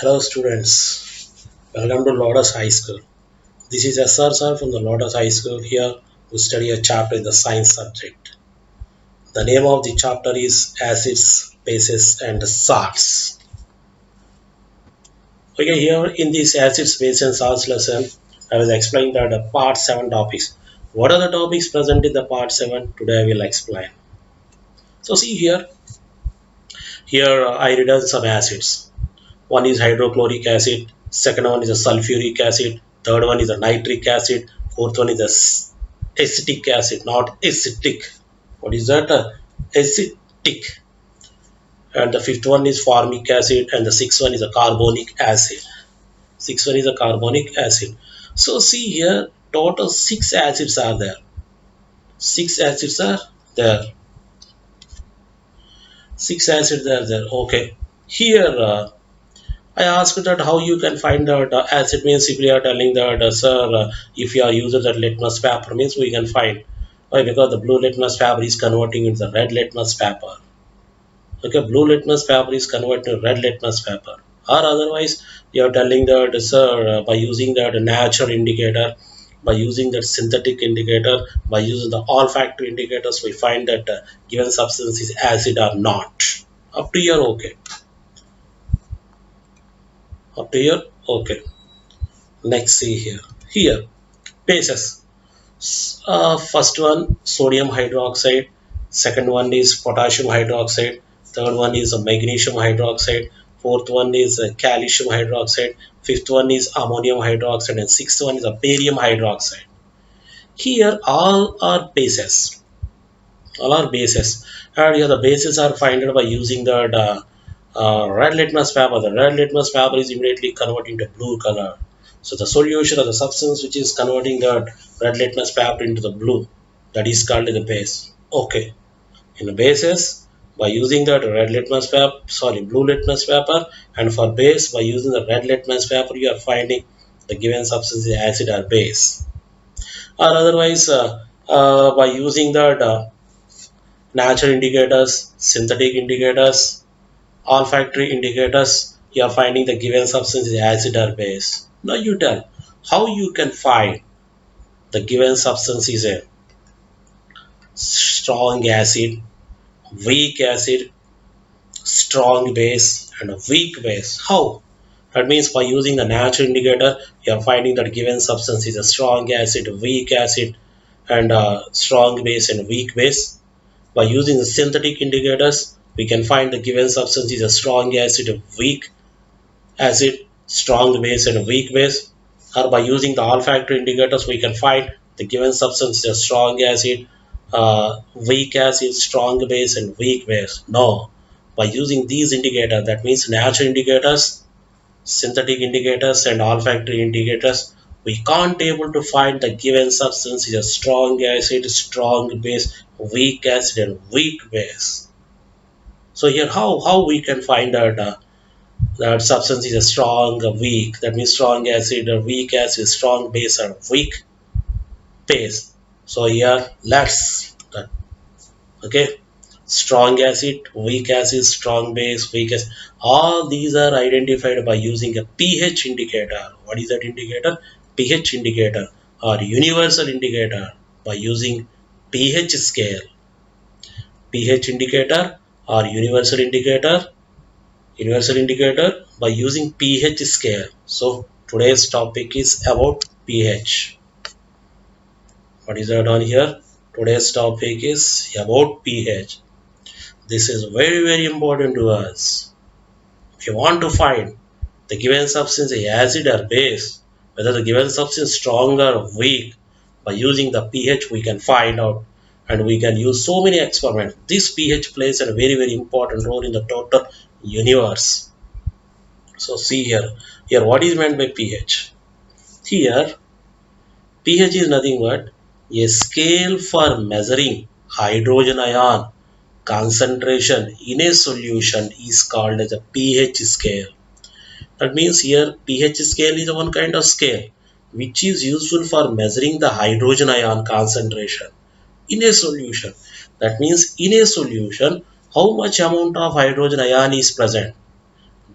Hello students, welcome to Lotus High School. This is SR sir from the Lotus High School here to study a chapter in the science subject. The name of the chapter is Acids, Bases and Salts. Okay, here in this Acids, Bases and Salts lesson, I will explain the part 7 topics. What are the topics present in the part 7? Today I will explain. So see here I written some acids. One is hydrochloric acid, second one is a sulfuric acid, third one is a nitric acid, fourth one is a acetic acid, not acidic. What is that? Acidic. And the fifth one is formic acid, and the sixth one is a carbonic acid. Sixth one is a carbonic acid. So see here, total six acids are there. Six acids are there. Six acids are there. Okay. Here I asked that how you can find that acid means if you are telling that sir if you are using that litmus paper means we can find. Why? Because the blue litmus paper is converting into the red litmus paper. Okay, blue litmus paper is converted to red litmus paper. Or otherwise you are telling that sir by using that natural indicator, by using that synthetic indicator, by using the olfactory indicators we find that given substance is acid or not. Up to here okay. Up to here okay. Next see here. Here bases. First one sodium hydroxide, second one is potassium hydroxide, third one is magnesium hydroxide, fourth one is calcium hydroxide, fifth one is ammonium hydroxide, and sixth one is barium hydroxide. Here all are bases. All are bases. And here the bases are found by using the red litmus paper. The red litmus paper is immediately converted into blue color. So the solution of the substance which is converting the red litmus paper into the blue, that is called the base. Okay. In the bases, by using the red litmus paper, blue litmus paper, and for base by using the red litmus paper, you are finding the given substance is acid or base. Or otherwise, by using the natural indicators, synthetic indicators, olfactory indicators, you are finding the given substance is acid or base. Now you tell how you can find the given substance is a strong acid, weak acid, strong base, and a weak base. How? That means by using the natural indicator, you are finding that given substance is a strong acid, weak acid, and a strong base and weak base. By using the synthetic indicators, we can find the given substance is a strong acid, weak acid, strong base, and weak base. Or by using the olfactory indicators, we can find the given substance is a strong acid, weak acid, strong base, and weak base. No. By using these indicators, that means natural indicators, synthetic indicators, and olfactory indicators, we can't able to find the given substance is a strong acid, strong base, weak acid, and weak base. So here how we can find that that substance is a strong or weak, that means strong acid or weak acid, strong base or weak base. So here let's okay, strong acid, weak acid, strong base, weak acid, all these are identified by using a pH indicator. What is that indicator? pH indicator or universal indicator by using pH scale. pH indicator or universal indicator by using pH scale. So today's topic is about pH. What is that on here? Today's topic is about pH. This is very important to us. If you want to find the given substance is acid or base, whether the given substance is strong or weak, by using the pH we can find out, and we can use so many experiments. This pH plays a very important role in the total universe. So see here what is meant by pH? Here pH is nothing but a scale for measuring hydrogen ion concentration in a solution is called as a pH scale. That means here pH scale is one kind of scale which is useful for measuring the hydrogen ion concentration in a solution. That means in a solution how much amount of hydrogen ion is present.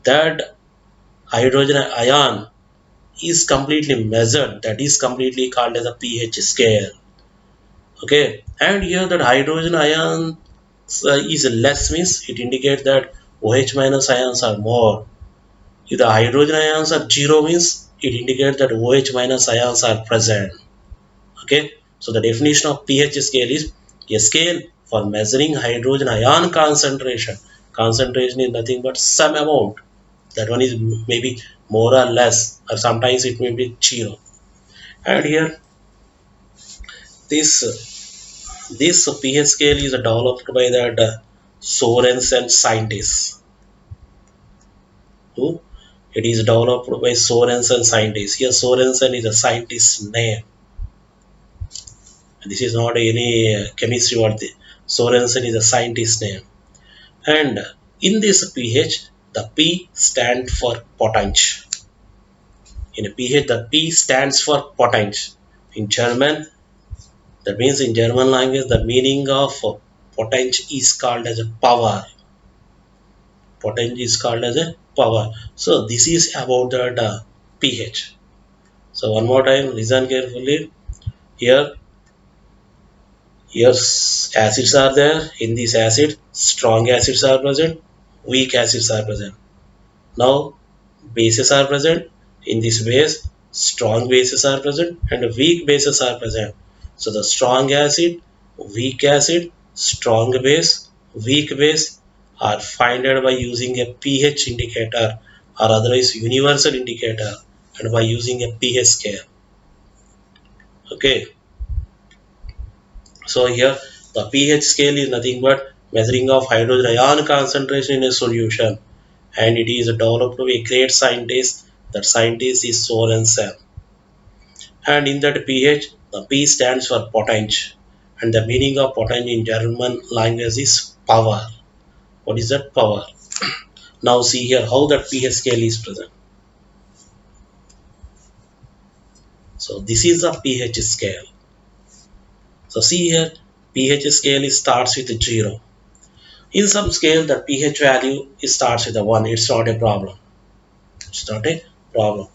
That hydrogen ion is completely measured, that is completely called as a pH scale. Okay, and here that hydrogen ion is less means it indicates that OH minus ions are more. If the hydrogen ions are zero means it indicates that OH minus ions are present. Okay, so the definition of pH scale is a scale for measuring hydrogen ion concentration. Concentration is nothing but some amount. That one is maybe more or less, or sometimes it may be zero. And here this pH scale is developed by that Sorensen scientists. Who? It is developed by Sorensen scientists. Here Sorensen is a scientist's name. This is not any chemistry word. Sorensen is a scientist's name. And in this pH, the P stands for potenge. In a pH, the P stands for potenge. In German, that means in German language, the meaning of potenge is called as a power. Potenge is called as a power. So this is about the pH. So one more time, listen carefully. Here, acids are there. In this acid, strong acids are present, weak acids are present. Now bases are present. In this base, strong bases are present and weak bases are present. So the strong acid, weak acid, strong base, weak base are found by using a pH indicator or otherwise universal indicator and by using a pH scale. Okay, so here the pH scale is nothing but measuring of hydrogen ion concentration in a solution, and it is developed by a great scientist. That scientist is Sorensen. And in that pH, the P stands for potenge, and the meaning of potenge in German language is power. What is that power? Now see here how that pH scale is present. So this is a pH scale. So see here, pH scale starts with 0. In some scale, the pH value starts with a 1. It's not a problem. It's not a problem.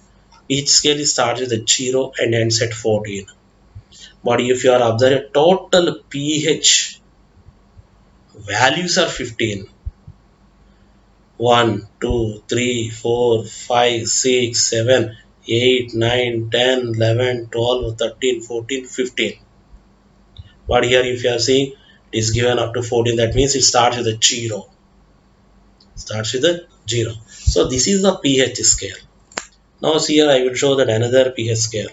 Each scale starts with a 0 and ends at 14. But if you are observing total pH values are 15. 1, 2, 3, 4, 5, 6, 7, 8, 9, 10, 11, 12, 13, 14, 15. But here if you are seeing it is given up to 14, that means it starts with a 0. Starts with a 0. So this is the pH scale. Now see here I will show that another pH scale.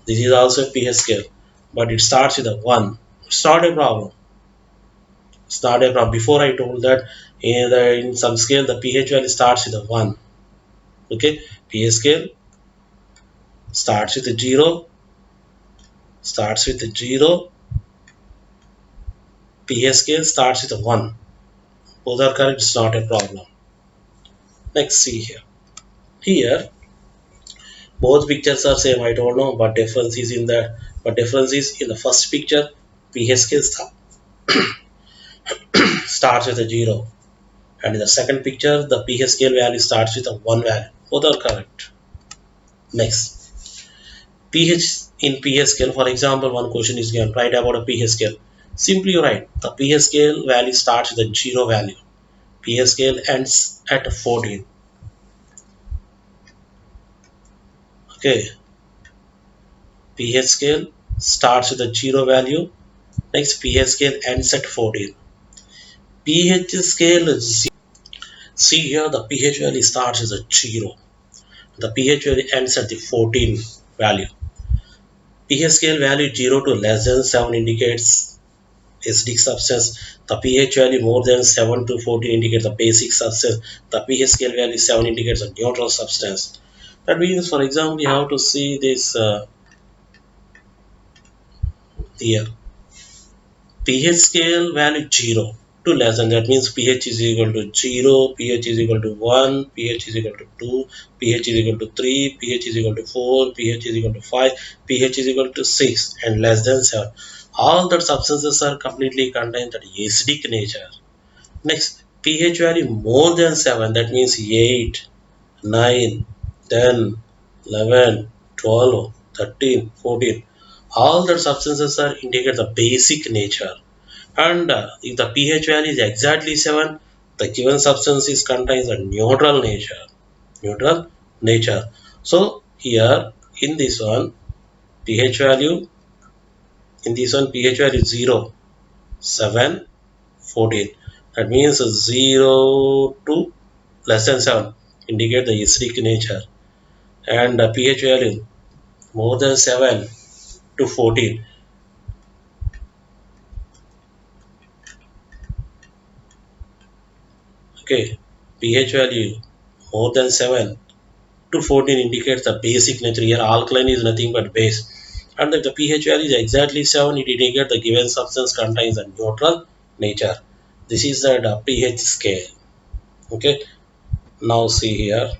This is also a pH scale, but it starts with a 1. It's not a problem. It's not a problem. Before I told that in some scale the pH value starts with a 1. Okay, pH scale starts with a 0. Starts with a 0. pH scale starts with a 1. Both are correct. It's not a problem. Next, see here. Here both pictures are same. I don't know, but difference is in the first picture pH scale starts with a 0, and in the second picture the pH scale value starts with a 1 value. Both are correct. Next, pH in pH scale. For example, one question is given. Write about a pH scale. Simply write the pH scale value starts with a 0 value. pH scale ends at 14. Okay, pH scale starts with a 0 value. Next, pH scale ends at 14. pH scale is, see here the pH value starts as a 0. The pH value ends at the 14 value. pH scale value 0 to less than 7 indicates acidic substance. The pH value more than 7 to 14 indicates a basic substance. The pH scale value 7 indicates a neutral substance. That means, for example, you have to see this here. pH scale value 0 to less than, that means pH is equal to 0, pH is equal to 1, pH is equal to 2, pH is equal to 3, pH is equal to 4, pH is equal to 5, pH is equal to 6 and less than 7. All the substances are completely contained that acidic nature. Next, pH value more than 7, that means 8, 9, 10, 11, 12, 13, 14. All the substances are indicate the basic nature. And if the pH value is exactly 7, the given substance is contains a neutral nature. Neutral nature. So here in this one, pH value, in this one pH value is 0, 7, 14. That means 0 to less than 7 indicate the acidic nature, and pH value more than 7 to 14. Okay, pH value more than 7 to 14 indicates the basic nature. Here alkaline is nothing but base, and if the pH value is exactly 7, it indicates the given substance contains a neutral nature. This is the pH scale. Okay, now see here.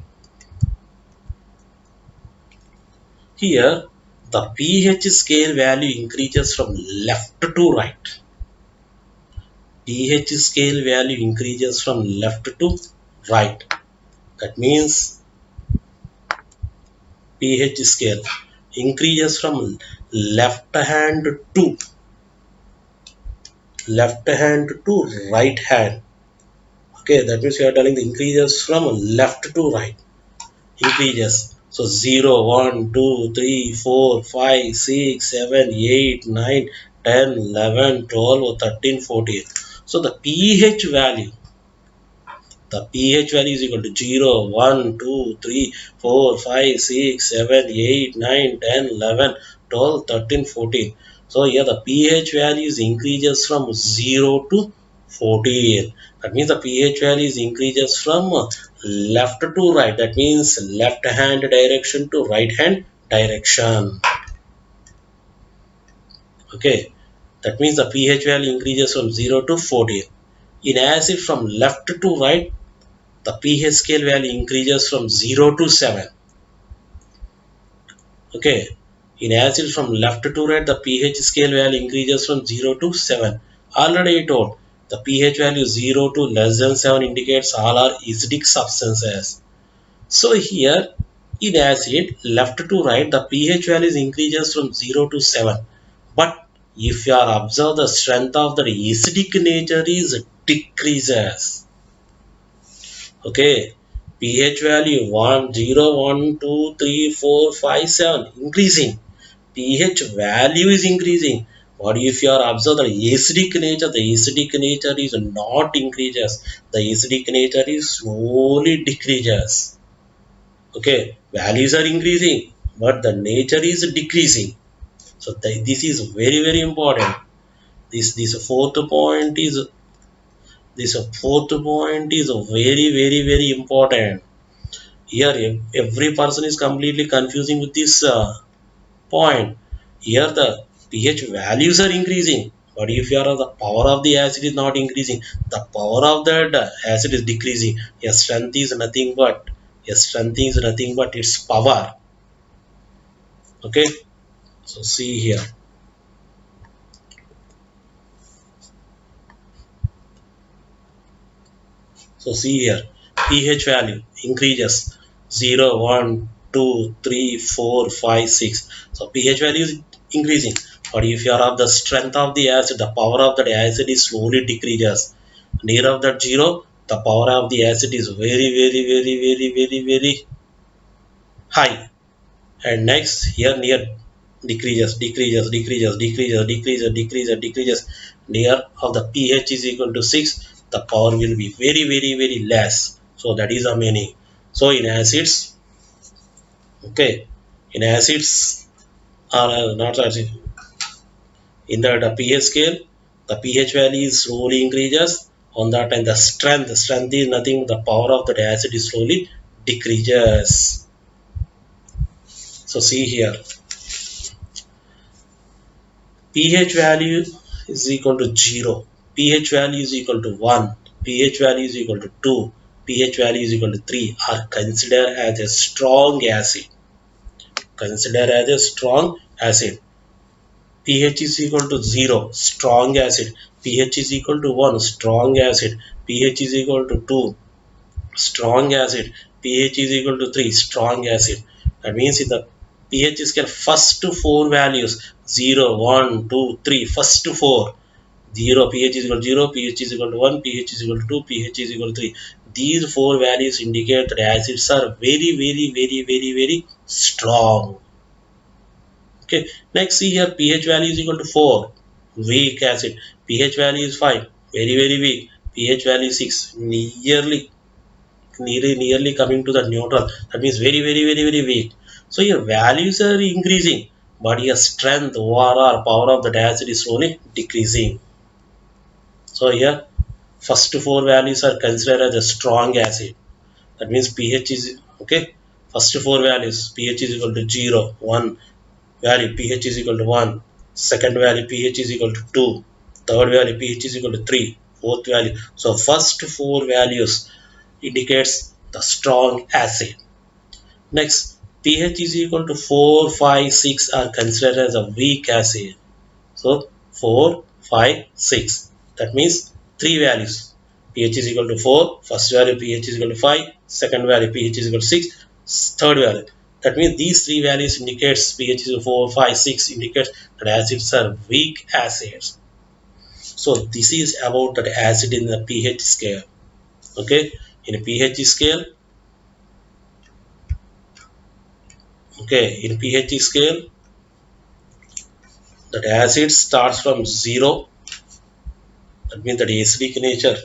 Here the pH scale value increases from left to right. pH scale value increases from left to right. That means pH scale increases from left hand to right hand. Okay, that means we are telling the increases from left to right. Increases. So 0, 1, 2, 3, 4, 5, 6, 7, 8, 9, 10, 11, 12, 13, 14. So the pH value is equal to 0, 1, 2, 3, 4, 5, 6, 7, 8, 9, 10, 11, 12, 13, 14. So here the pH values increases from 0 to 14. That means the pH values increases from left to right. That means left hand direction to right hand direction. Okay. That means the pH value increases from 0 to 14. In acid from left to right, the pH scale value increases from 0 to 7. Okay. In acid from left to right, the pH scale value increases from 0 to 7. Already I told the pH value 0 to less than 7 indicates all are acidic substances. So here in acid left to right, the pH values increases from 0 to 7. But if you are observe, the strength of the acidic nature is decreases. Okay, pH value 1, 0, 1, 2, 3, 4, 5, 7 increasing. pH value is increasing. What if you are observe the acidic nature? The acidic nature is not increases. The acidic nature is slowly decreases. Okay, values are increasing, but the nature is decreasing. So this is very important. This fourth point is very important. Here every person is completely confusing with this point. Here the pH values are increasing, but if you are the power of the acid is not increasing, the power of that acid is decreasing. Your strength is nothing but its power. Okay, so see here. So see here, pH value increases 0, 1, 2, 3, 4, 5, 6. So pH value is increasing. But if you are of the strength of the acid, the power of the acid is slowly decreases. Near of that 0, the power of the acid is very high. And next here near decreases. Near of the pH is equal to 6, the power will be very less. So that is the meaning. So in acids, okay, in acids or not acid, in the pH scale, the pH value is slowly increases. On that and the strength is nothing, the power of the acid is slowly decreases. So see here, pH value is equal to 0, pH value is equal to 1, pH value is equal to 2, pH value is equal to 3 are considered as a strong acid. Considered as a strong acid. pH is equal to 0, strong acid. pH is equal to 1, strong acid. pH is equal to 2, strong acid. pH is equal to 3, strong acid. That means in the pH scale, first four values 0, 1, 2, 3, first four 0, pH is equal to 0, pH is equal to 1, pH is equal to 2, pH is equal to 3. These four values indicate that acids are very, very, very, very, very strong. Okay, next see here, pH value is equal to 4, weak acid. pH value is 5, very, very weak. pH value is 6, nearly coming to the neutral. That means very, very, very, very weak. So your values are increasing, but your strength, ORR, power of the acid is slowly decreasing. So here, first four values are considered as a strong acid. That means pH is okay. First four values, pH is equal to 0, 1 value, pH is equal to 1, second value, pH is equal to 2, third value, pH is equal to 3, fourth value. So first four values indicates the strong acid. Next, pH is equal to 4, 5, 6 are considered as a weak acid. So 4, 5, 6. That means three values. pH is equal to 4, first value pH is equal to 5, second value pH is equal to 6, third value. That means these three values indicates pH is equal to 4, 5, 6 indicates that acids are weak acids. So this is about the acid in the pH scale. Okay, in a pH scale, in pH scale, that acid starts from 0. That means that acidic nature,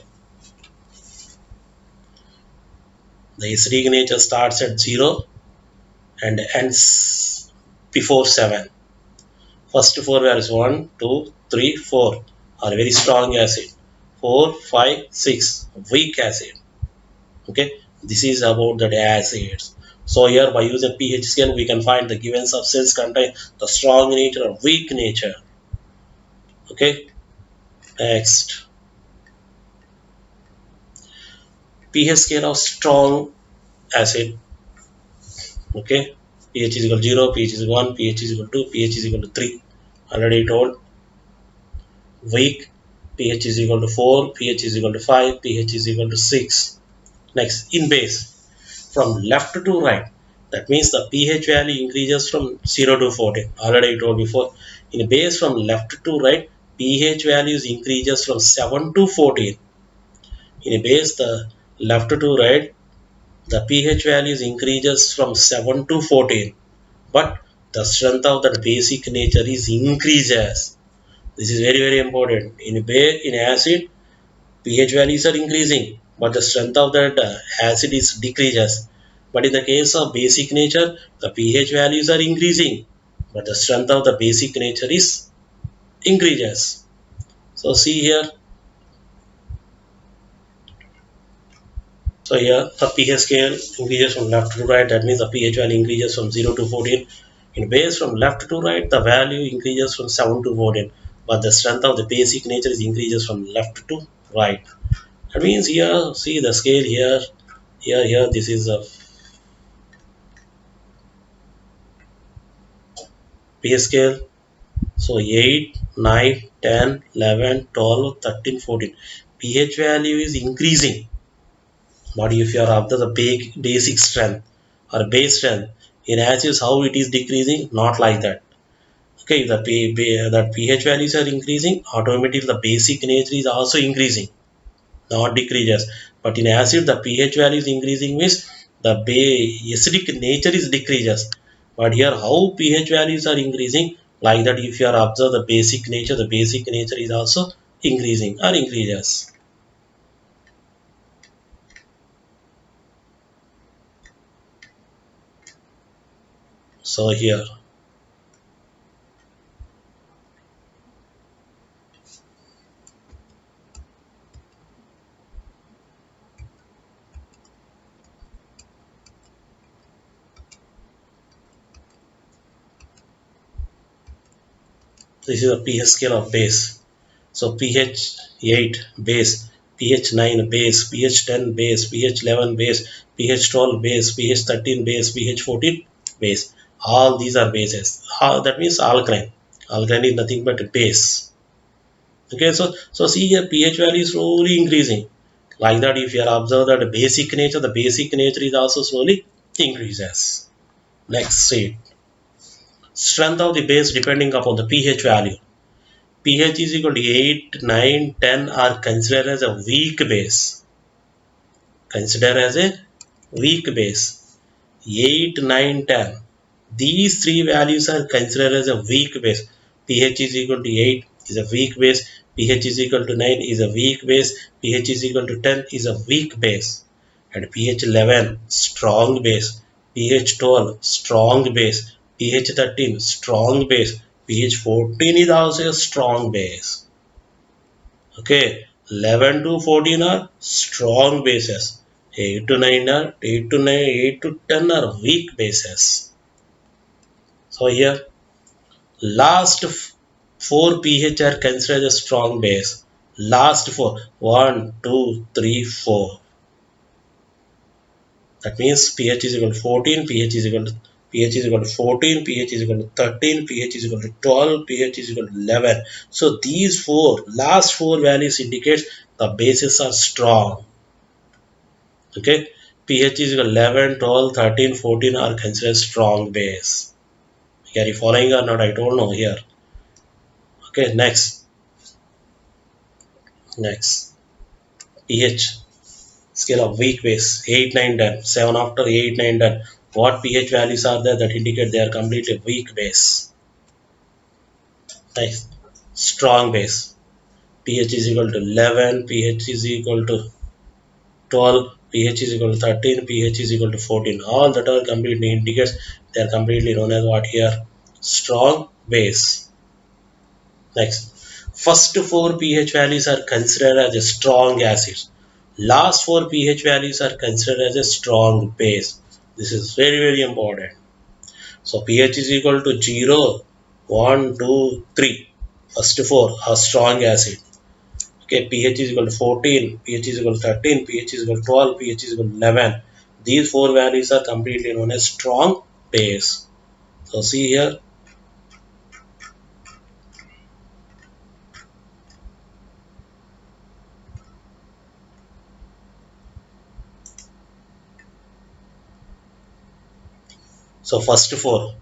the acidic nature starts at 0 and ends before 7. First four values 1, 2, 3, 4 are very strong acid. 4, 5, 6 weak acid. Okay, this is about the acids. So here by using pH scale we can find the given substance contain the strong nature or weak nature. Okay, next, pH scale of strong acid. Okay, pH is equal to 0, pH is equal to 1, pH is equal to 2, pH is equal to 3. Already told. Weak, pH is equal to 4, pH is equal to 5, pH is equal to 6. Next, in base, from left to right, that means the pH value increases from 0 to 14. Already I told before. In base, from left to right, pH values increases from 7 to 14. In base, the left to right, the pH values increases from 7 to 14. But the strength of the basic nature is increases. This is very, very important. In acid, pH values are increasing, but the strength of that acid is decreases. But in the case of basic nature, the pH values are increasing, but the strength of the basic nature is increases. So see here. So here the pH scale increases from left to right. That means the pH value increases from 0 to 14. In base, from left to right, the value increases from 7 to 14, but the strength of the basic nature is increases from left to right. That means here, see the scale here, here, this is a pH scale. So 8, 9, 10, 11, 12, 13, 14. pH value is increasing, but if you are after the basic strength or base strength, in acids how it is decreasing? Not like that. Okay, the pH values are increasing, automatically the basic nature is also increasing, not decreases. But in acid, the pH value is increasing means the acidic nature is decreases. But here, how pH values are increasing? Like that, if you are observe the basic nature is also increasing or increases. So here, this is a pH scale of base. So pH 8 base, pH 9 base, pH 10 base, pH 11 base, pH 12 base, pH 13 base, pH 14 base. All these are bases. That means alkaline. Alkaline is nothing but a base. Okay, so see here pH value is slowly increasing. Like that, if you are observe that the basic nature is also slowly increases. Next, see, strength of the base depending upon the pH value. pH is equal to 8, 9, 10 are considered as a weak base. Consider as a weak base. 8, 9, 10. These three values are considered as a weak base. pH is equal to 8 is a weak base. pH is equal to 9 is a weak base. pH is equal to 10 is a weak base. And pH 11 strong base. pH 12 strong base. pH 13 strong base. pH 14 is also a strong base. Okay, 11 to 14 are strong bases. 8 to 9, 8 to 10 are weak bases. So here, last four pH are considered a strong base. Last four, 1, 2, 3, 4. That means pH is equal to 14, pH is equal to 14, pH is equal to 13, pH is equal to 12, pH is equal to 11. So these last four values indicates the bases are strong. Okay, pH is equal to 11, 12, 13, 14 are considered strong base. Are you following or not? I don't know here. Okay, next pH scale of weak base 8, 9, 10. 7 after 8, 9, 10. What pH values are there that indicate they are completely weak base? Next, strong base. pH is equal to 11, pH is equal to 12, pH is equal to 13, pH is equal to 14. All that are completely indicates they are completely known as what here? Strong base. Next, first four pH values are considered as a strong acids. Last four pH values are considered as a strong base. This is very important. So pH is equal to 0, 1, 2, 3. First four are strong acid. Okay, pH is equal to 14, pH is equal to 13, pH is equal to 12, pH is equal to 11. These four values are completely known as strong base. So see here. So first four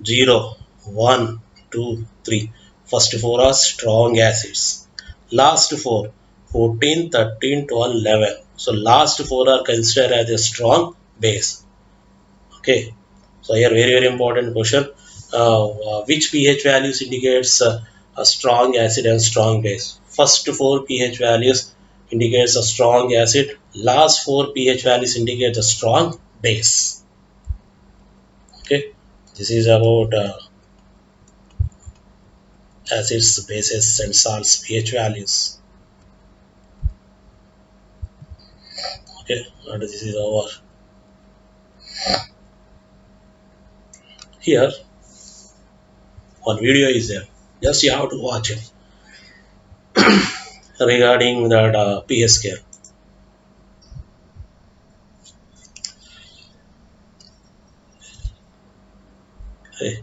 0, 1, 2, 3. First four are strong acids. Last four 14, 13, 12, 11. So last four are considered as a strong base. Okay. So here very important question. Which pH values indicates a strong acid and strong base? First four pH values indicates a strong acid. Last four pH values indicate a strong base. Okay. This is about acids, bases, and salts pH values. Okay, and this is over. Here, one video is there. Just you have to watch it regarding that pH scale. Okay.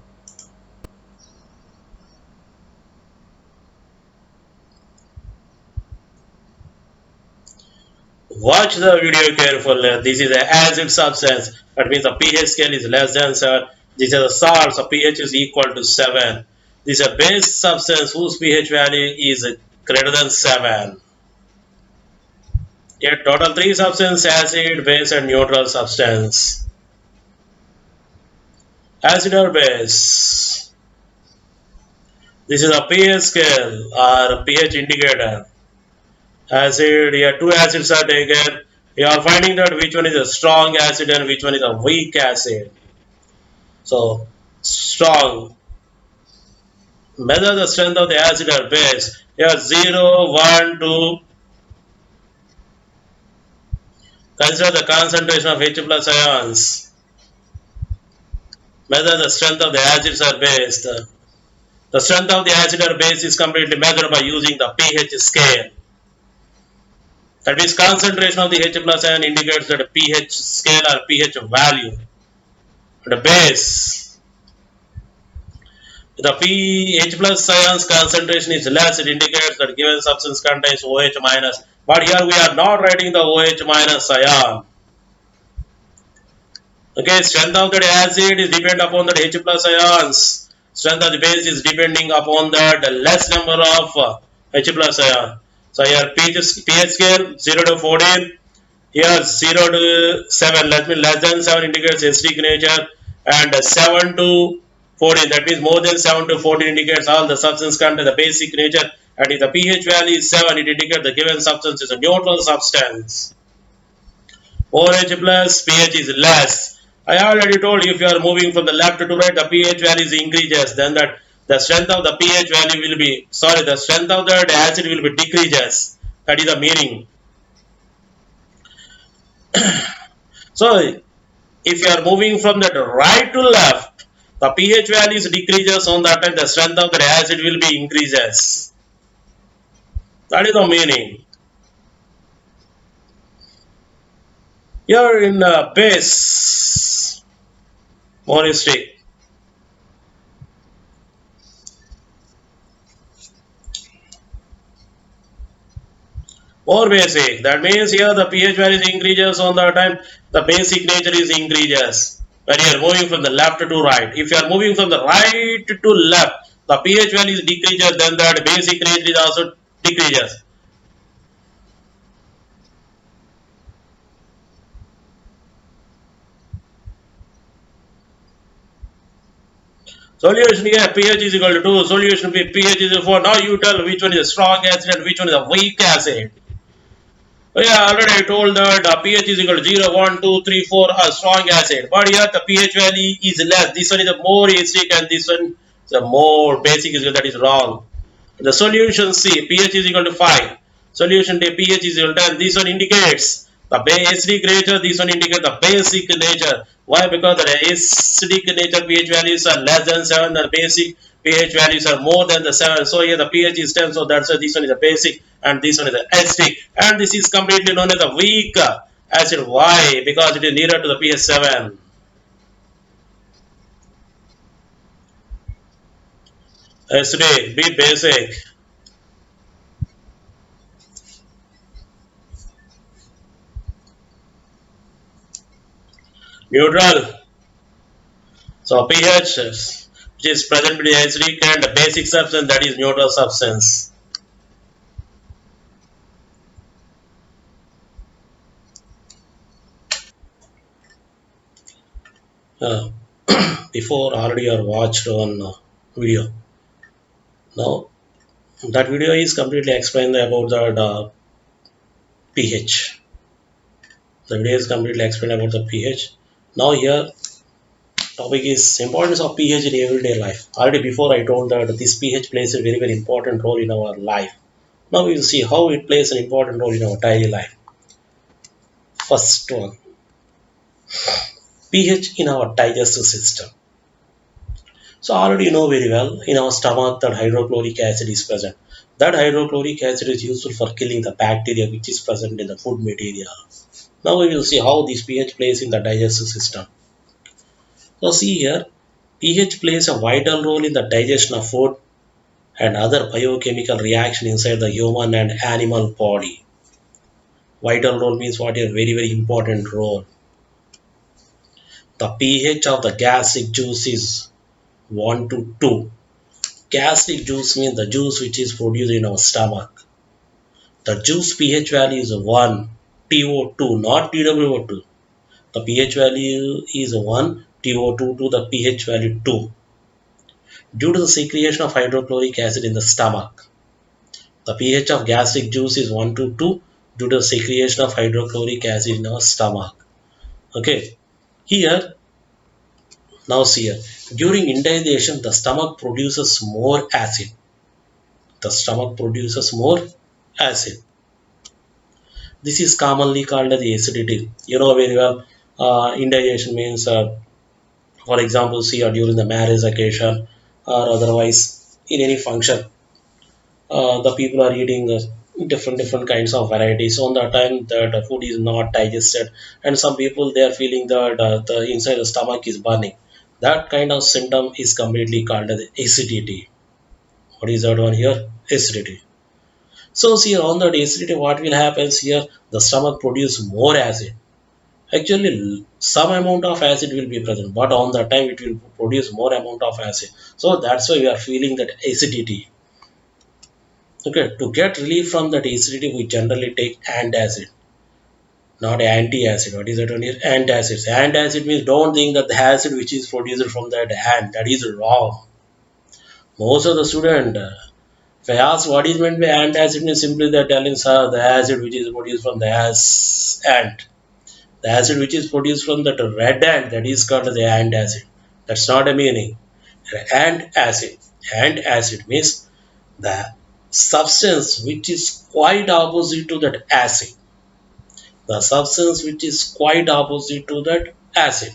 Watch the video carefully. This is an acid substance. That means the pH scale is less than 7. This is a salt, so pH is equal to 7. This is a base substance whose pH value is greater than 7. Yet total 3 substances: acid, base, and neutral substance. Acid or base? This is a pH scale or pH indicator. Acid, here two acids are taken. You are finding that which one is a strong acid and which one is a weak acid. So, strong. Measure the strength of the acid or base. Here 0, 1, 2. Consider the concentration of H plus ions. Measure the strength of the acids or base. The strength of the acid or base is completely measured by using the pH scale. That means concentration of the H plus ion indicates that a pH scale or pH value. The base, the pH plus ions concentration is less, it indicates that given substance contains OH minus. But here we are not writing the OH minus ion. Okay, strength of the acid is depend upon the H plus ions. Strength of the base is depending upon the less number of H plus ion. So here pH scale 0 to 14. Here 0 to 7. Let me less than 7 indicates acidic nature, and 7 to 14. That means more than 7 to 14 indicates all the substance contain the basic nature. And if the pH value is 7, it indicates the given substance is a neutral substance. OH plus pH is less. I already told you if you are moving from the left to right, the pH value is increases. Then that the strength of the pH value will be the strength of the acid will be decreases. That is the meaning. So if you are moving from the right to left, the pH values decreases on that time. The strength of the acid will be increases. That is the meaning. Here in base monistic. More basic. That means here the pH value is increases on the time the basic nature is increases. When you are moving from the left to right. If you are moving from the right to left, the pH value is decreases, then that basic nature is also decreases. Solution here pH is equal to 2. Solution pH is 4. Now you tell which one is a strong acid and which one is a weak acid. Oh yeah, already I told that the pH is equal to 0, 1, 2, 3, 4, a strong acid. But here the pH value is less. This one is a more acidic and this one is a more basic. That is wrong. The solution C, pH is equal to 5. Solution D, pH is equal to 10. This one indicates the acidic nature. This one indicates the basic nature. Why? Because the acidic nature pH values are less than 7. The basic pH values are more than the 7. So here the pH is 10. So that's why this one is a basic and this one is the acidic. And this is completely known as a weak acid. Why? Because it is nearer to the pH 7. Acidic, be basic. Neutral. So pH which is present between acidic and the basic substance, that is neutral substance. Uh, Before already you watched on video. Now that video is completely explained about the pH. The video is completely explained about the pH. Now here topic is importance of pH in everyday life. Already before I told that this pH plays a very important role in our life. Now we will see how it plays an important role in our daily life. First one, pH in our digestive system. So already you know very well in our stomach that hydrochloric acid is present. That hydrochloric acid is useful for killing the bacteria which is present in the food material. Now we will see how this pH plays in the digestive system. So see here, pH plays a vital role in the digestion of food and other biochemical reaction inside the human and animal body. Vital role means what is a very important role. The pH of the gastric juice is 1 to 2. Gastric juice means the juice which is produced in our stomach. The juice pH value is 1, TO2, not TWO2. The pH value is 1, TO2 to the pH value 2. Due to the secretion of hydrochloric acid in the stomach, the pH of gastric juice is 1 to 2 due to the secretion of hydrochloric acid in our stomach. Okay, here, now see here, during indigestion, the stomach produces more acid. The stomach produces more acid. This is commonly called as acidity. You know very well, indigestion means, for example, see during the marriage occasion or otherwise in any function, the people are eating different kinds of varieties. On the time that the food is not digested, and some people they are feeling that the inside the stomach is burning. That kind of symptom is completely called as acidity. What is that one here? Acidity. So see on the acidity what will happen here, the stomach produce more acid. Actually some amount of acid will be present, but on the time it will produce more amount of acid. So that's why we are feeling that acidity. Okay, to get relief from that acidity we generally take antacid, not anti-acid. What is that one here? Antacid. Antacid means don't think that the acid which is produced from that ant, that is wrong. Most of the student, if I ask what is meant by antacid, means simply they're telling sir the acid which is produced from the ant. The acid which is produced from that red ant, that is called the antacid. That's not a meaning. Antacid. Antacid means the substance which is quite opposite to that acid. The substance which is quite opposite to that acid.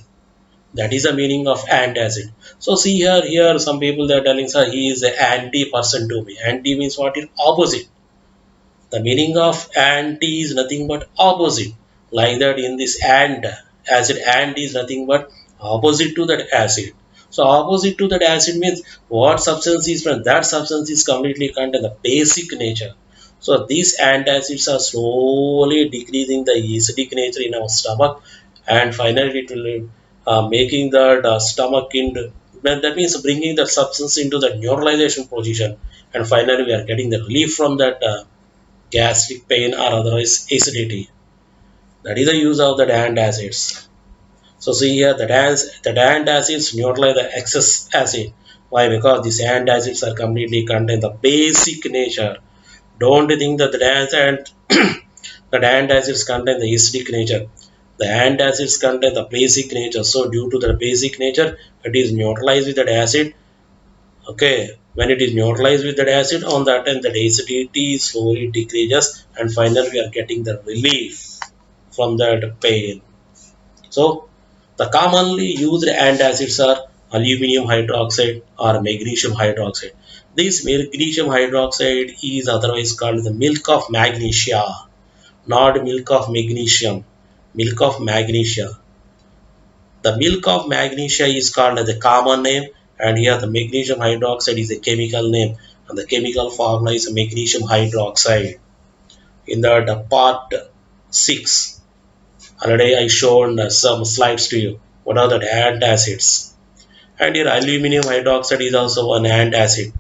That is the meaning of antacid. So see here some people they are telling sir he is an anti person to me. Anti means what is opposite. The meaning of anti is nothing but opposite. Like that in this and acid and is nothing but opposite to that acid. So opposite to that acid means what substance is present. That substance is completely contain the basic nature. So these antacids are slowly decreasing the acidic nature in our stomach, and finally it will making the stomach into, that means bringing the substance into the neuralization position, and finally we are getting the relief from that gastric pain or otherwise acidity. That is the use of the antacids. So see here the antacids neutralize the excess acid. Why? Because these antacids are completely contain the basic nature. Don't think that the antacids contain the acidic nature. The antacids contain the basic nature. So due to the basic nature, it is neutralized with that acid. Okay, when it is neutralized with that acid, on that time the acidity slowly decreases, and finally we are getting the relief from that pain. So the commonly used antacids are aluminum hydroxide or magnesium hydroxide. This magnesium hydroxide is otherwise called the milk of magnesia, not milk of magnesium, milk of magnesia. The milk of magnesia is called as the common name, and here the magnesium hydroxide is a chemical name, and the chemical formula is magnesium hydroxide. In the part 6, already I shown some slides to you. What are the antacids? And here aluminum hydroxide is also an antacid,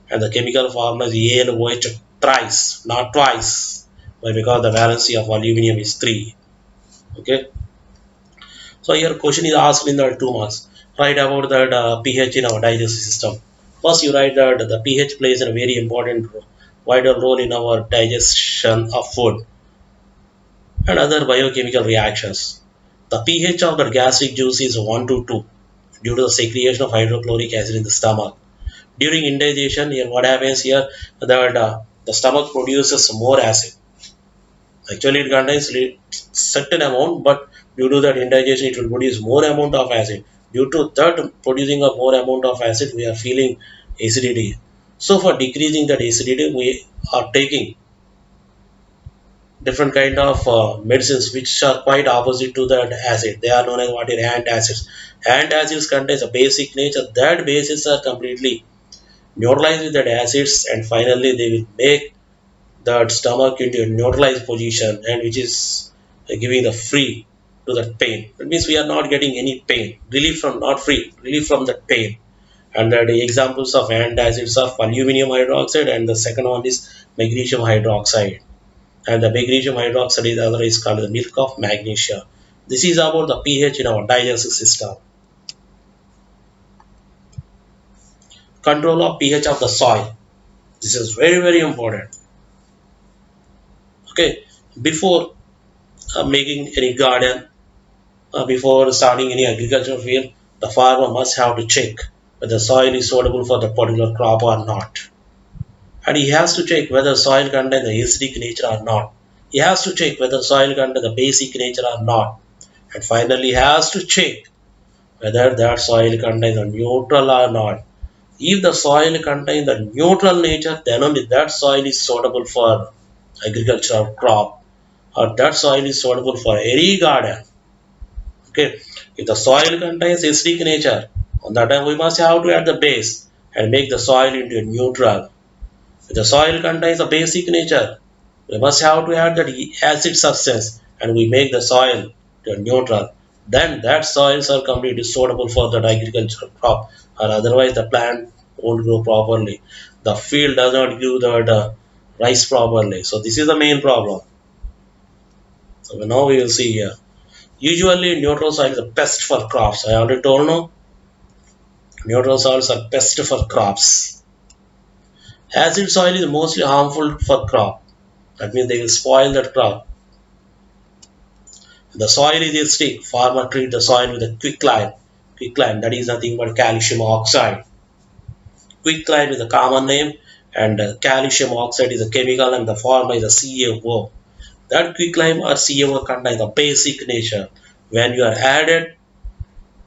and the chemical formula is AlOH thrice, not twice. Why? Because the valency of aluminum is 3. Okay. So your question is asked in the 2 marks. Write about that pH in our digestive system. First, you write that the pH plays a very important vital role in our digestion of food and other biochemical reactions. The pH of the gastric juice is 1 to 2 due to the secretion of hydrochloric acid in the stomach. During indigestion, here what happens here that the stomach produces more acid. Actually, it contains certain amount, but due to that indigestion, it will produce more amount of acid. Due to that producing a more amount of acid, we are feeling acidity. So for decreasing that acidity, we are taking different kind of medicines which are quite opposite to that acid. They are known as what is antacids. Antacids contains a basic nature. That bases are completely neutralized with that acids, and finally they will make that stomach into a neutralized position, and which is giving the free to that pain. That means we are not getting any pain. Relief from, not free, relief from that pain. And the examples of antacids of aluminum hydroxide, and the second one is magnesium hydroxide. And the magnesium hydroxide is otherwise called the milk of magnesia. This is about the pH in our digestive system. Control of pH of the soil. This is very important. Okay, before making any garden, before starting any agricultural field, the farmer must have to check whether soil is suitable for the particular crop or not. And he has to check whether soil contains the acidic nature or not. He has to check whether soil contains the basic nature or not. And finally, he has to check whether that soil contains a neutral or not. If the soil contains the neutral nature, then only that soil is suitable for agricultural crop, or that soil is suitable for any garden. Okay, if the soil contains acidic nature, on that time we must have to add the base and make the soil into a neutral. If the soil contains a basic nature, we must have to add that acid substance and we make the soil to neutral. Then that soils are completely suitable for that agricultural crop, or otherwise the plant won't grow properly. The field does not give that rice properly. So this is the main problem. So now we will see here. Usually neutral soil is the best for crops. I already told no. Neutral soils are best for crops. Acid soil is mostly harmful for crop. That means they will spoil that crop. The soil is acidic. Farmer treat the soil with a quicklime. Quicklime, that is nothing but calcium oxide. Quicklime is a common name, and calcium oxide is a chemical, and the formula is a CaO. That quicklime or CaO contains the basic nature. When you are added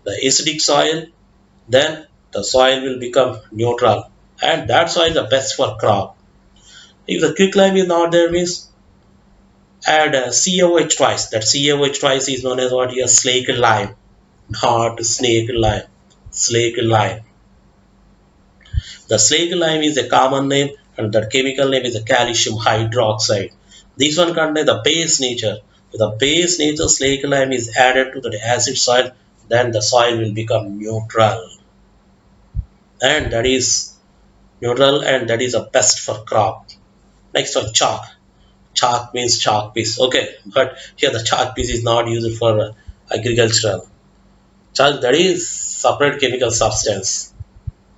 the acidic soil, then the soil will become neutral, and that soil is the best for crop. If the quicklime is not there, means add CaOH twice. That CaOH twice is known as what here slake lime, not snake lime. Slake lime. The slake lime is a common name, and the chemical name is a calcium hydroxide. This one contains the base nature. If the base nature slake lime is added to the acid soil, then the soil will become neutral, and that is neutral, and that is the best for crop. Next one, chalk. Chalk means chalk piece. Okay, but here the chalk piece is not used for agricultural. Chalk, that is separate chemical substance.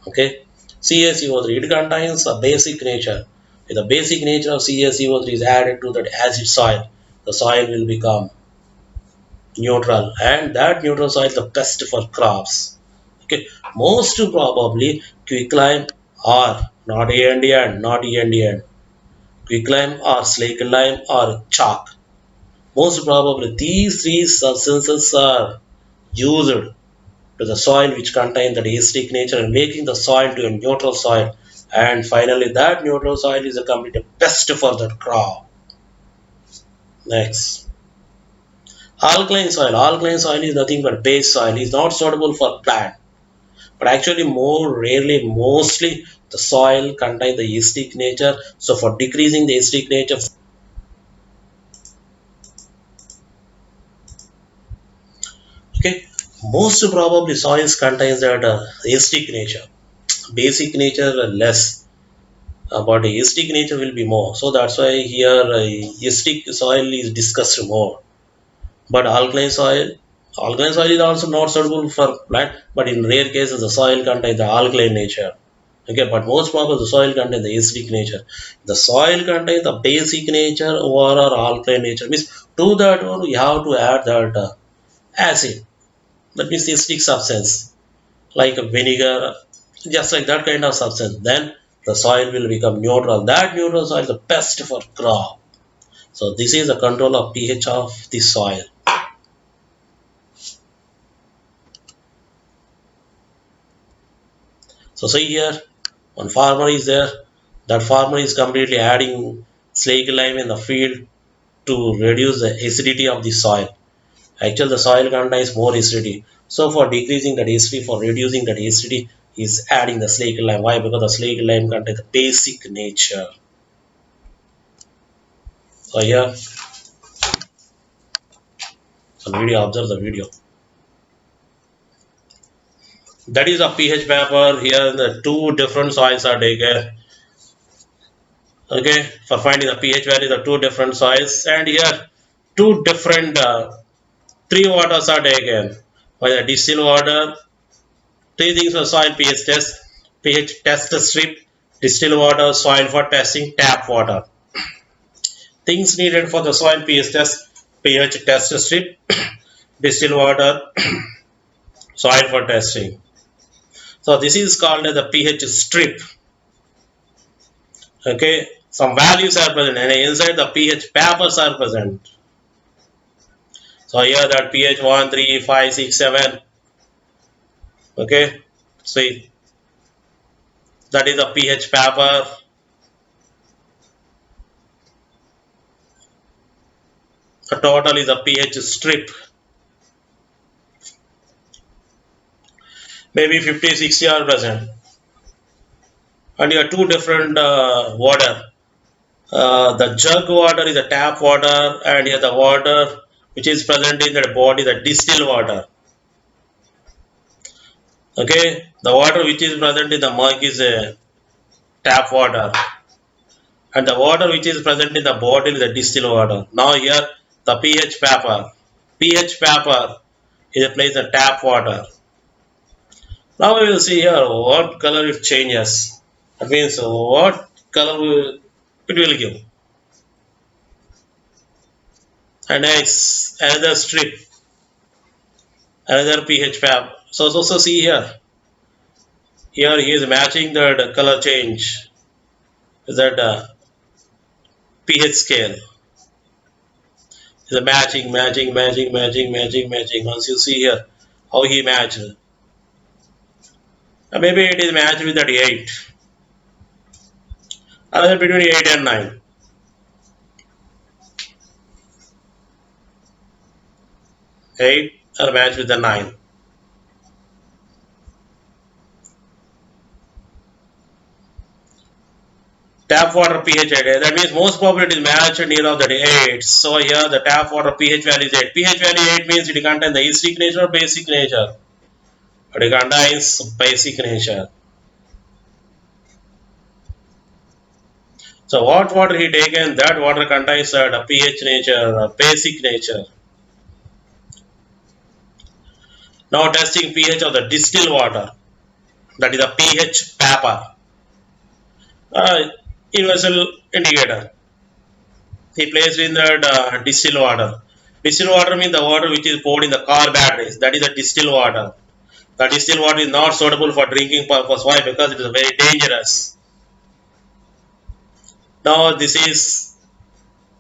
Okay, CaCO3, it contains a basic nature. If the basic nature of CaCO3 is added to that acid soil, the soil will become neutral, and that neutral soil is the best for crops. Okay, most probably quicklime or not ANDN, not ENDN, quicklime or slake lime or chalk. Most probably these three substances are used to the soil which contain the acidic nature and making the soil to a neutral soil. And finally, that neutral soil is a complete best for the crop. Next, alkaline soil. Alkaline soil is nothing but base soil. It's not suitable for plant, but actually more rarely, mostly the soil contains the acidic nature. So for decreasing the acidic nature, okay, most probably soils contains that acidic nature. Basic nature less, but acidic nature will be more. So that's why here acidic soil is discussed more. But alkaline soil is also not suitable for plant. But in rare cases, the soil contains the alkaline nature. Okay, but most probably the soil contains the acidic nature. The soil contains the basic nature or alkaline nature. Means to that one we have to add that acid. That means the acidic substance like a vinegar, just like that kind of substance. Then the soil will become neutral. That neutral soil is the best for crop. So this is the control of pH of the soil. So see here, one farmer is there. That farmer is completely adding slag lime in the field to reduce the acidity of the soil. Actually, the soil contains more acidity. So for decreasing that acidity, for reducing that acidity, is adding the slag lime. Why? Because the slag lime contains the basic nature. So here, the video, observe the video. That is a pH paper. Here, the two different soils are taken. Okay, for finding the pH value, the two different soils, and here two different three waters are taken. By the distilled water, three things for soil pH test, pH test strip, distilled water, soil for testing, tap water. Things needed for the soil pH test, pH test strip, distilled water, soil for testing. So this is called as the pH strip. Okay, some values are present and inside the pH papers are present. So here that pH 1, 3, 5, 6, 7. Okay, see that is the pH paper. The total is a pH strip. Maybe 50, 60 are present. and you have two different water. The jug water is the tap water, and here the water which is present in the body, the distilled water. Okay, the water which is present in the mug is tap water, and the water which is present in the bottle is the distilled water. Now here the pH paper. pH paper is a place the tap water. Now we will see here what color it changes. That means what color it will give. And next another strip, another pH paper. So see here. Here he is matching the color change. Is that pH scale? Is a matching. Once you see here how he matched. Maybe it is matched with that 8. Another between 8 and 9. 8 are matched with the 9. Tap water pH 8. That means most probably it is matched near of that 8. So here the tap water pH value is 8. pH value 8 means it contains the acidic nature or basic nature. It contains basic nature. So what water he taken, that water contains the pH nature, basic nature. Now testing pH of the distilled water, that is the pH paper. Universal indicator. He placed in the distilled water. Distilled water means the water which is poured in the car batteries. That is the distilled water. The distilled water is not suitable for drinking purpose. Why? Because it is very dangerous. Now this is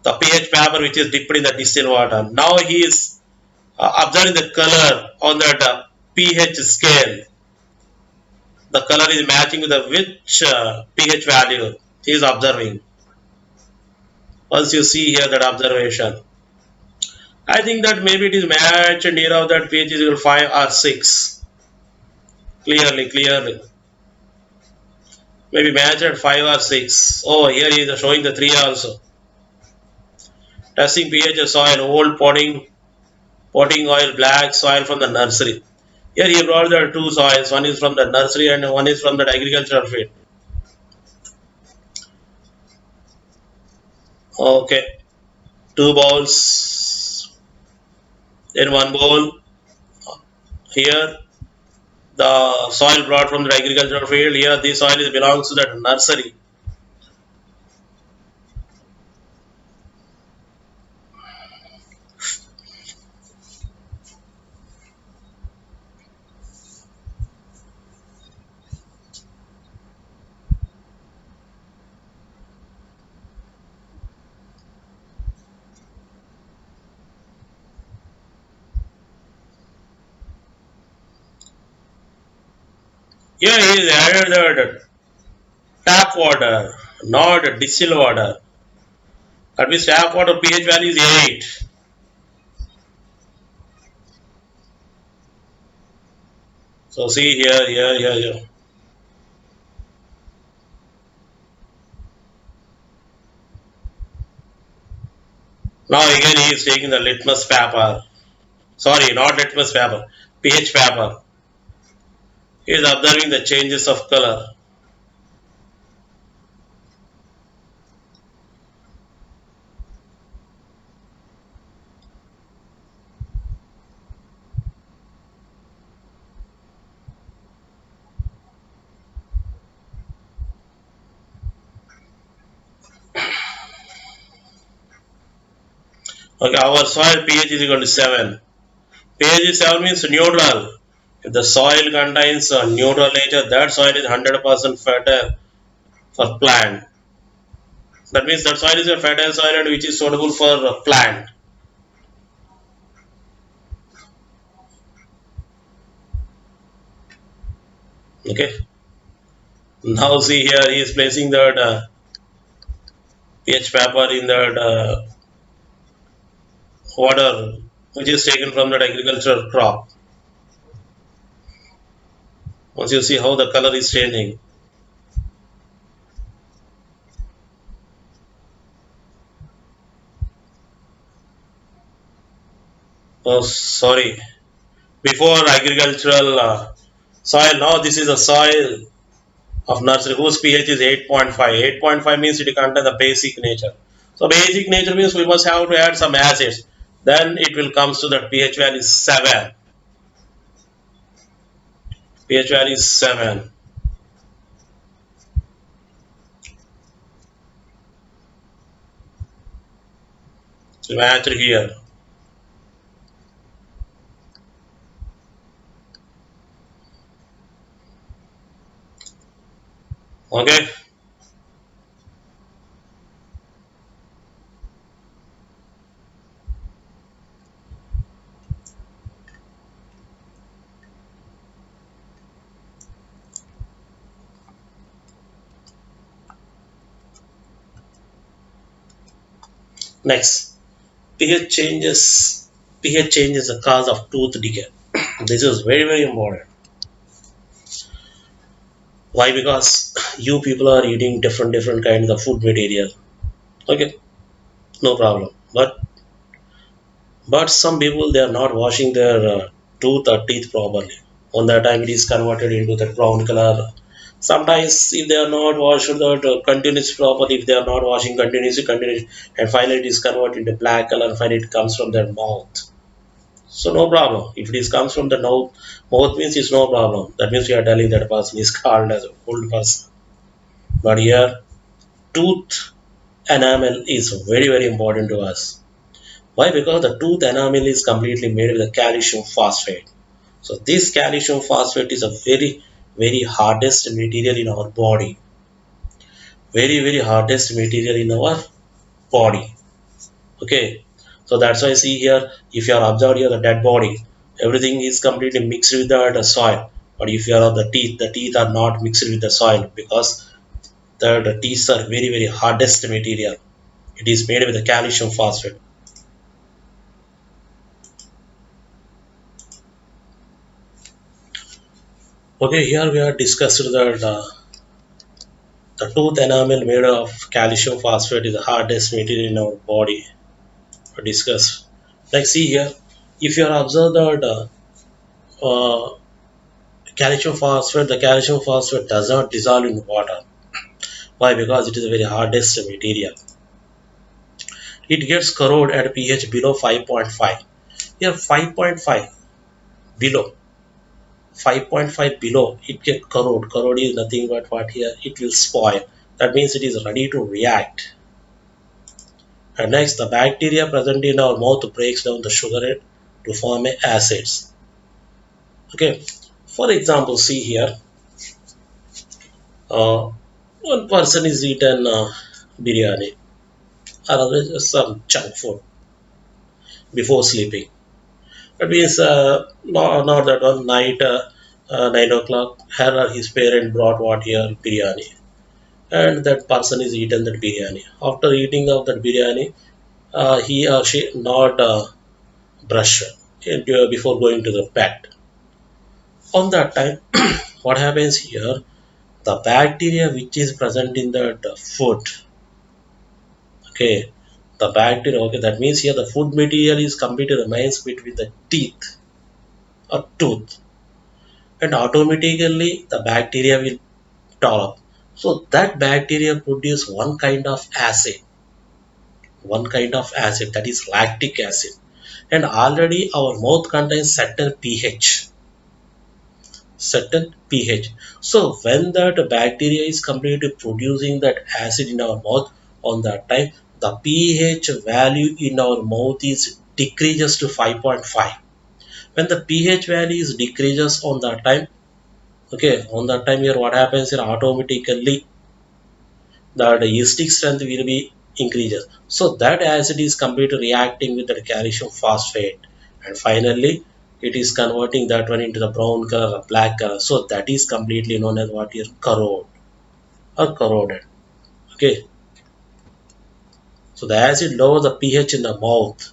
the pH paper which is dipped in the distilled water. Now he is observing the color on that pH scale. The color is matching with the which pH value he is observing. Once you see here that observation, I think that maybe it is matched near of that pH is equal to 5 or 6. Clearly. Maybe matched at 5 or 6. Oh, here he is showing the 3 also. Testing pH of soil, old potting oil, black soil from the nursery. Here he brought the two soils. One is from the nursery and one is from the agricultural field. Okay. Two bowls. In one bowl. Here the soil brought from the agricultural field. Here this soil belongs to the nursery. Here he is added the tap water, not distilled water. That means tap water pH value is 8. So see here. Now again he is taking the litmus paper. Sorry, not litmus paper, pH paper. He is observing the changes of color. Okay, our soil pH is equal to 7. pH is 7 means neutral. If the soil contains a neutral nature, that soil is 100% fertile for plant. That means that soil is a fertile soil and which is suitable for a plant. Okay. Now see here he is placing that pH paper in that water which is taken from that agricultural crop. Once you see how the color is changing. Oh, sorry. Before agricultural soil, now this is a soil of nursery whose pH is 8.5. 8.5 means it contains the basic nature. So basic nature means we must have to add some acids. Then it will comes to that pH value is 7. pH value is 7. So match here. Okay. Next, pH changes. pH change is the cause of tooth decay. This is very very important. Why? Because you people are eating different kinds of food material. Okay, no problem. But some people they are not washing their tooth or teeth properly. On that time it is converted into that brown color. Sometimes if they are not washed that continuously properly, if they are not washing continuously, and finally it is converted into black color, and finally it comes from their mouth. So no problem. If it is comes from the mouth means it's no problem. That means we are telling that person is called as an old person. But here tooth enamel is very very important to us. Why? Because the tooth enamel is completely made with a calcium phosphate. So this calcium phosphate is a very very hardest material in our body. Very very hardest material in our body. Okay. So that's why I see here if you are observed here the dead body, everything is completely mixed with the soil. But if you are of the teeth are not mixed with the soil because the teeth are very very hardest material. It is made with a calcium phosphate. Okay, here we are discussed that the tooth enamel made of calcium phosphate is the hardest material in our body. We discuss. Like see here, if you are observed that the calcium phosphate does not dissolve in water. Why? Because it is a very hardest material. It gets corroded at pH below 5.5. Here 5.5 below 5.5 below it get corrode. Corrode is nothing but what here it will spoil. That means it is ready to react. And next, the bacteria present in our mouth breaks down the sugar to form acids. Okay. For example, see here, uh, one person is eaten biryani or some junk food before sleeping. That means not that one night, 9 o'clock, her or his parent brought what here biryani, and that person is eaten that biryani. After eating of that biryani, he or she not brush before going to the bed. On that time, what happens here? The bacteria which is present in that food, okay, the bacteria, okay, that means here the food material is completely remains between the teeth or tooth, and automatically the bacteria will develop. So that bacteria produce one kind of acid that is lactic acid, and already our mouth contains certain pH. So when that bacteria is completely producing that acid in our mouth, on that time the pH value in our mouth is decreases to 5.5. When the pH value is decreases on that time, okay, on that time here what happens here automatically the yeastic strength will be increases. So that acid is completely reacting with the calcium phosphate, and finally it is converting that one into the brown color or black color. So that is completely known as what is corrode or corroded. Okay. So the acid lowers the pH in the mouth.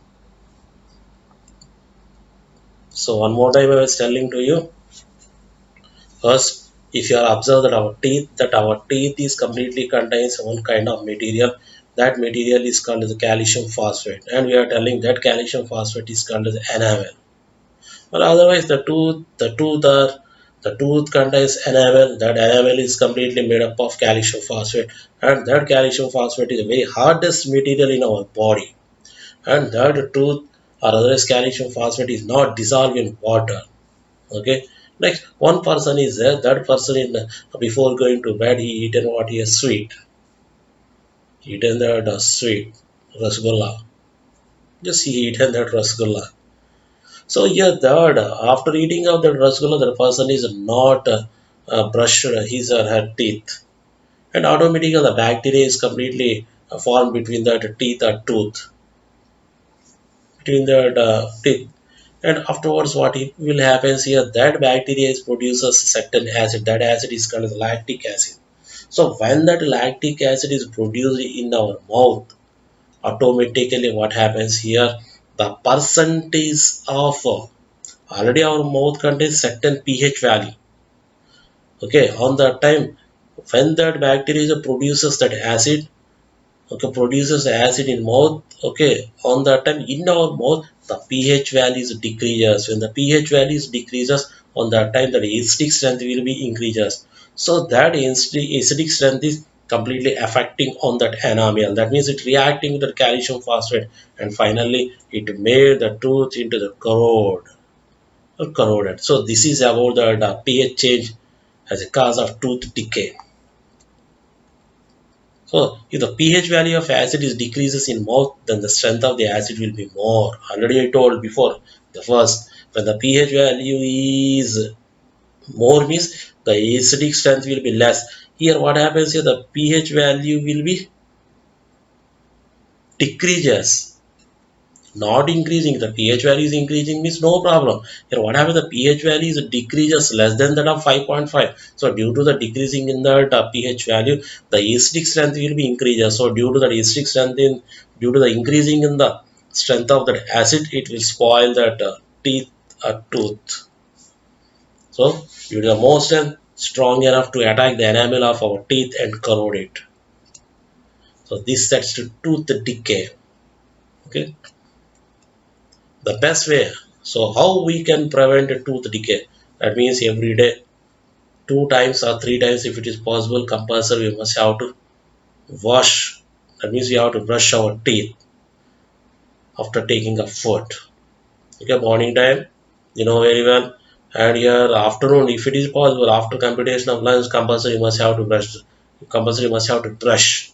So one more time I was telling to you. First, if you are observed that our teeth is completely contains one kind of material That material is called as calcium phosphate, and we are telling that calcium phosphate is called as enamel. But otherwise, the tooth contains enamel. That enamel is completely made up of calcium phosphate, and that calcium phosphate is the very hardest material in our body. And that tooth or otherwise calcium phosphate is not dissolved in water. Okay. Next, one person is there. That person in before going to bed, he eaten what he is sweet. Eaten that sweet rasgulla. Just he eaten that rasgulla. So yeah, that after eating of that rasgulla, the person is not brushed his or her teeth, and automatically the bacteria is completely formed between that teeth or tooth, between that teeth. And afterwards, what it will happen here? That bacteria is produces certain acid. That acid is called as lactic acid. So when that lactic acid is produced in our mouth, automatically what happens here? The percentage of already our mouth contains certain pH value. Okay, on that time, when that bacteria produces that acid, okay, produces acid in mouth, okay, on that time in our mouth, the pH values decreases. When the pH values decreases, on that time the acidic strength will be increases. So that acidic strength is completely affecting on that enamel. That means it reacting with the calcium phosphate, and finally it made the tooth into the corroded. So this is about the pH change as a cause of tooth decay. So if the pH value of acid is decreases in mouth, then the strength of the acid will be more. Already I told before, the first, when the pH value is more means the acidic strength will be less. Here what happens here, the pH value will be decreases, not increasing. The pH value is increasing means no problem. Here what happens, the pH value is decreases less than that of 5.5. So due to the decreasing in that pH value, the acidic strength will be increases. So due to the acidic strength in, due to the increasing in the strength of that acid, it will spoil that teeth tooth. So due to the more strength strong enough to attack the enamel of our teeth and corrode it. So this sets to tooth decay. Okay. The best way, so how we can prevent a tooth decay? That means every day, two times or three times if it is possible, compulsory we must have to wash. That means we have to brush our teeth after taking a food. Okay, morning time, you know very well. And here afternoon, if it is possible, after computation of lunch, compulsory must have to brush. Compulsory must have to brush.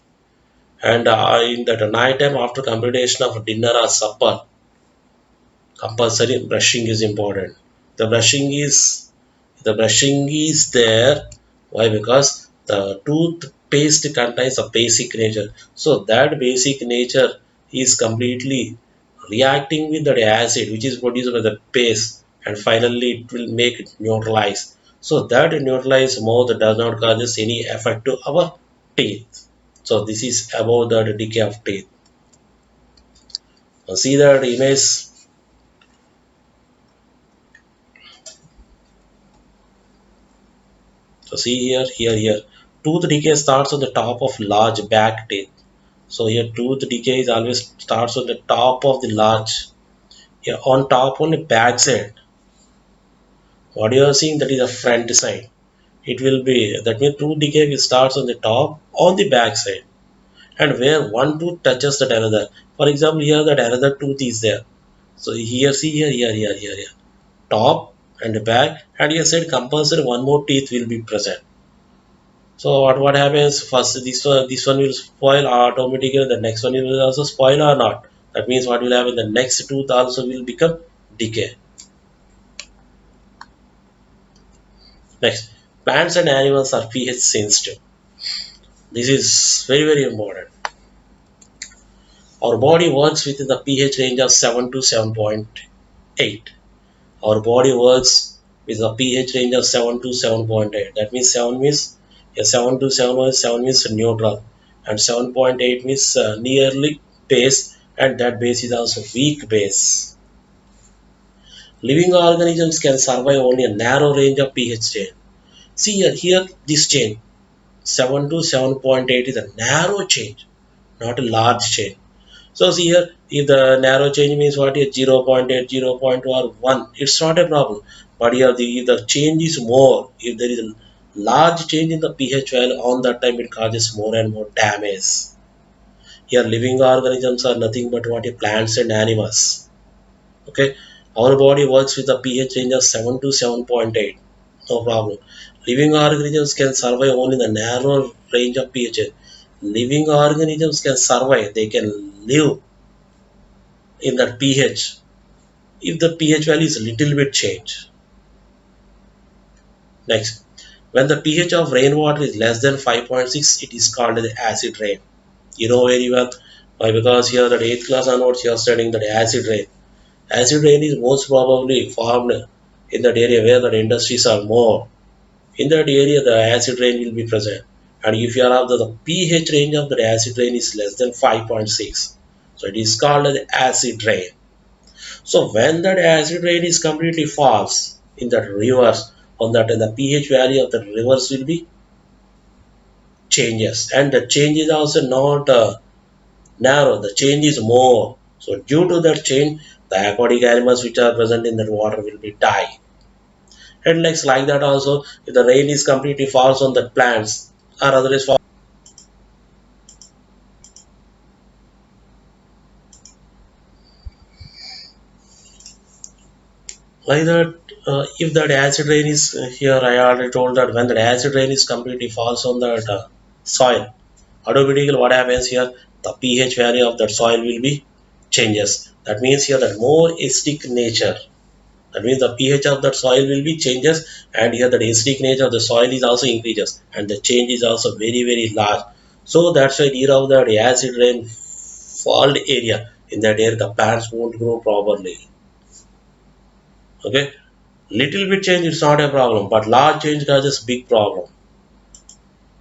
And in that night time, after computation of dinner or supper, compulsory brushing is important. The brushing is the brushing is there. Why? Because the toothpaste contains a basic nature. So that basic nature is completely reacting with the acid which is produced by the paste, and finally it will make it neutralize. So that neutralized mouth does not causes any effect to our teeth. So this is about the decay of teeth. See that image. So see here, here. Tooth decay starts on the top of large back teeth. So here tooth decay is always starts on the top of the large. Here on top on the back side. What you are seeing, that is a front side. It will be, that means tooth decay will starts on the top on the back side. And where one tooth touches that another. For example, here that another tooth is there. So here see here. Top and the back, and here said compulsory one more teeth will be present. So what happens first, this one will spoil automatically, the next one will also spoil or not. That means what will happen, the next tooth also will become decay. Next, plants and animals are pH sensitive. This is very important. Our body works within the pH range of 7 to 7.8. Our body works with a pH range of 7 to 7.8. That means 7 means, yeah, 7 to 7 means neutral, and 7.8 means nearly base, and that base is also weak base. Living organisms can survive only a narrow range of pH change. See here this change 7 to 7.8 is a narrow change. not a large change. So see here, if the narrow change means what is 0.8, 0.2 or 1, it's not a problem. But here if the change is more, if there is a large change in the pH value on that time, it causes more and more damage. Here living organisms are nothing but what is plants and animals. Okay, our body works with a pH range of 7 to 7.8. No problem. Living organisms can survive only in the narrow range of pH. Living organisms can survive, they can live in that pH if the pH value is a little bit changed. Next, when the pH of rainwater is less than 5.6, it is called as acid rain. You know very well why, because here that 8th class onwards you are studying that acid rain. Acid rain is most probably formed in that area where the industries are more. In that area, the acid rain will be present. And if you are of the pH range of the acid rain is less than 5.6, so it is called as acid rain. So when that acid rain is completely false in that rivers, on that the pH value of the rivers will be changes, and the change is also not narrow. The change is more. So due to that change, the aquatic animals which are present in that water will be die. And like that also, if the rain is completely false on the plants or otherwise like that, if that acid rain is here, I already told that when the acid rain is completely falls on that soil, automatically what happens here, the pH value of that soil will be changes. That means here that more acidic nature. That means the pH of that soil will be changes, and here the acidic nature of the soil is also increases, and the change is also very very large. So that's why near of that acid rain falled area, in that area the plants won't grow properly. Okay, little bit change is not a problem, but large change causes big problem.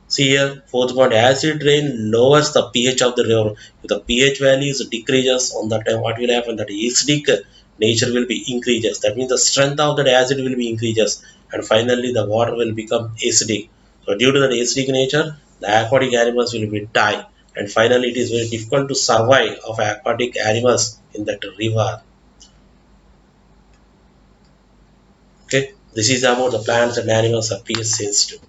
See here, fourth point, acid rain lowers the pH of the river. If the pH values decreases on that time, what will happen? That acidic nature will be increases. That means the strength of that acid will be increases, and finally the water will become acidic. So due to that acidic nature, the aquatic animals will be die, and finally it is very difficult to survive of aquatic animals in that river. Okay, this is about the plants and animals are pH sensitive.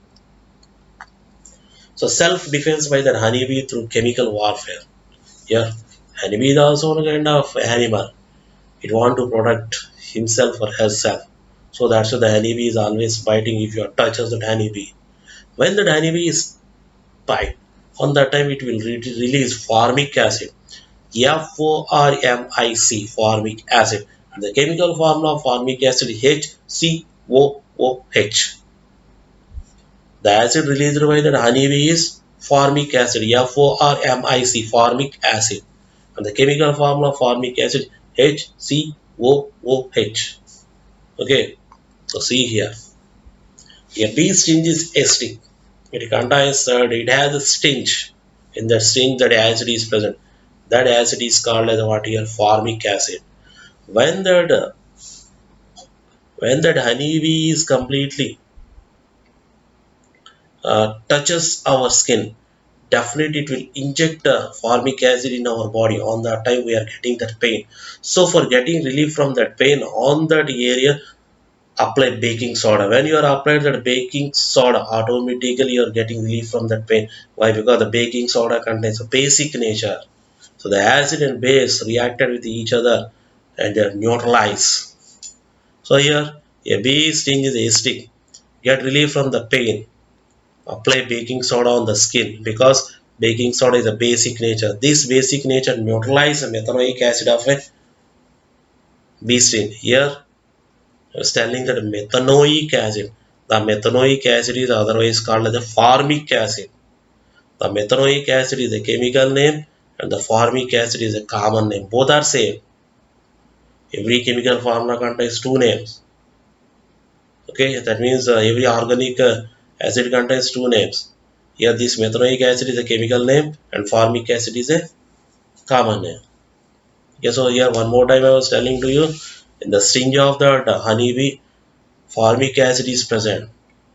So self-defense by the honeybee through chemical warfare. Yeah, honeybee is also a kind of animal. It want to protect himself or herself. So that's why the honeybee is always biting if you touches that honeybee. When the honeybee is bite, on that time it will release formic acid. FORMIC, formic acid. And the chemical formula of formic acid is HCOOH. The acid released by the honeybee is formic acid, FORMIC, formic acid. And the chemical formula of formic acid HCOOH. Okay, so see here. A bee sting is acidic. It contains it has a stench. In that stench, that acid is present. That acid is called as what here formic acid. When that when that honeybee is completely touches our skin, definitely it will inject formic acid in our body. On that time we are getting that pain. So for getting relief from that pain on that area, apply baking soda. When you are applied that baking soda, automatically you are getting relief from that pain. Why? Because the baking soda contains a basic nature. So the acid and base reacted with each other and they are neutralized. So here a bee sting is acidic. Get relief from the pain. Apply baking soda on the skin because baking soda is a basic nature. This basic nature neutralizes the methanoic acid of a bee sting. Here I was telling that methanoic acid. The methanoic acid is otherwise called as the formic acid. The methanoic acid is a chemical name and the formic acid is a common name. Both are same. Every chemical formula contains two names. Okay, that means every organic acid contains two names. Here this methanoic acid is a chemical name and formic acid is a common name. Okay, so here one more time I was telling to you, in the sting of the honeybee, formic acid is present.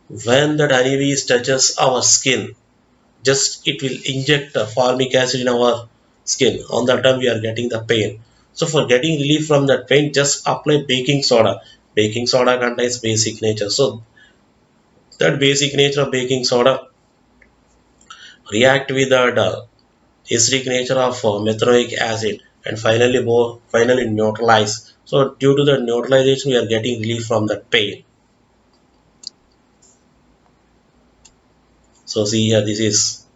When that honeybee touches our skin, just it will inject formic acid in our skin. On that time we are getting the pain. So for getting relief from that pain, just apply baking soda. Baking soda contains basic nature, so that basic nature of baking soda react with the acidic nature of methanoic acid and finally neutralize. So due to the neutralization we are getting relief from the pain. So see here, this is,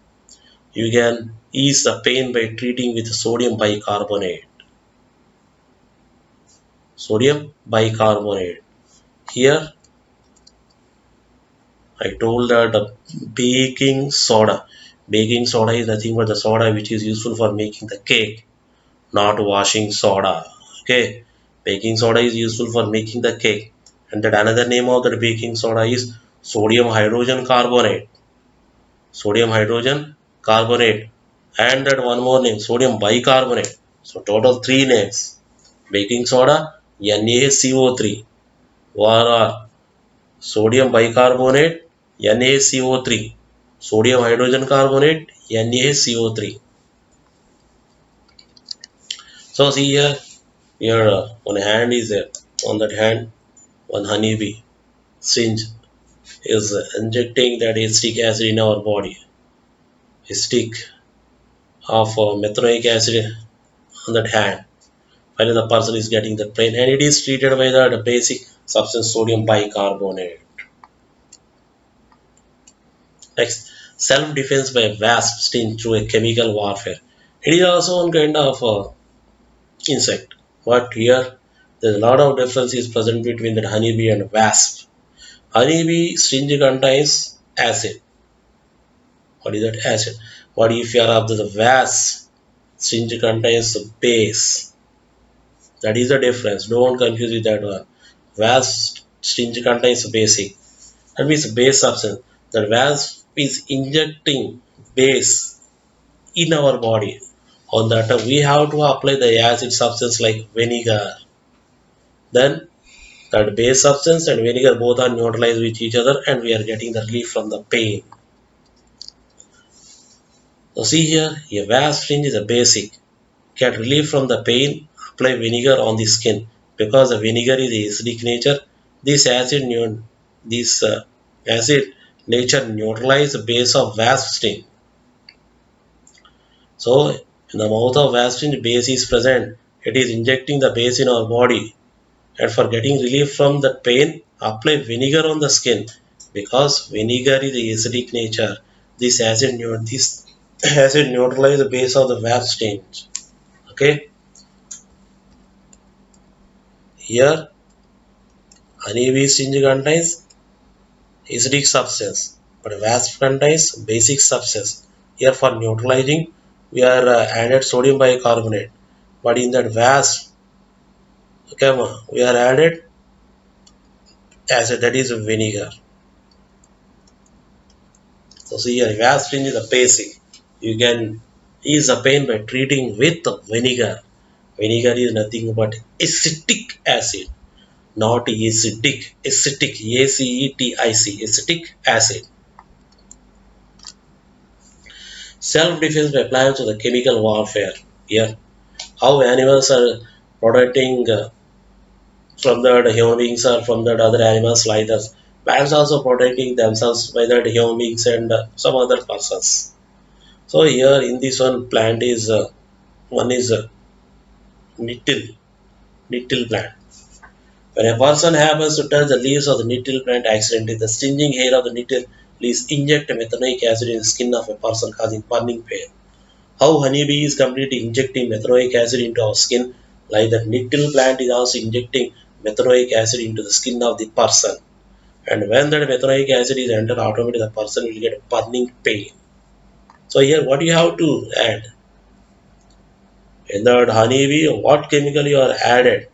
you can ease the pain by treating with sodium bicarbonate. Sodium bicarbonate. Here I told that baking soda. Baking soda is nothing but the soda which is useful for making the cake, not washing soda. Okay, baking soda is useful for making the cake, and that another name of that baking soda is sodium hydrogen carbonate. Sodium hydrogen carbonate, and that one more name, sodium bicarbonate. So total three names: baking soda, NaCO3, or sodium bicarbonate, NaCO3, sodium hydrogen carbonate, NaCO3. So see here, here one hand is there. On that hand, one honeybee syringe is injecting that acetic acid in our body. A stick of methanoic acid on that hand. Finally, the person is getting the pain, and it is treated by the basic substance sodium bicarbonate. Next, self-defense by wasp sting through a chemical warfare. It is also one kind of insect, but here there's a lot of difference is present between the honeybee and wasp. Honeybee sting contains acid. What is that acid? What if you are of the wasp sting contains base? That is the difference. Don't confuse with that one. Wasp sting contains basic. That means base substance. The wasp is injecting base in our body. On that we have to apply the acid substance like vinegar. Then that base substance and vinegar both are neutralized with each other, and we are getting the relief from the pain. So see here, a wasp sting is a basic. Get relief from the pain, apply vinegar on the skin. Because the vinegar is acidic nature, this this acid nature neutralize the base of wasp sting. So in the mouth of wasp sting, base is present. It is injecting the base in our body, and for getting relief from the pain, apply vinegar on the skin. Because vinegar is the acidic nature, this acid neutralize the base of the wasp sting. Okay, here honeybee sting contains acidic substance, but wasp contains basic substance. Here for neutralizing, we are added sodium bicarbonate, but in that wasp, okay, we are added acid, that is vinegar. So see here, wasp is the basic. You can ease the pain by treating with vinegar. Vinegar is nothing but acetic acid, not acidic. Acetic, ACETIC, acetic acid. Self-defense by appliance to the chemical warfare. Here, how animals are protecting from the human beings or from the other animals like us. Plants also protecting themselves by the human beings and some other persons. So here in this one plant is one is nettle, nettle plant. When a person happens to touch the leaves of the nettle plant accidentally, the stinging hair of the nettle leaves inject methanoic acid in the skin of a person, causing burning pain. How honeybee is completely injecting methanoic acid into our skin, like that nettle plant is also injecting methanoic acid into the skin of the person. And when that methanoic acid is entered, automatically the person will get burning pain. So here what you have to add? In that honeybee, what chemical you are added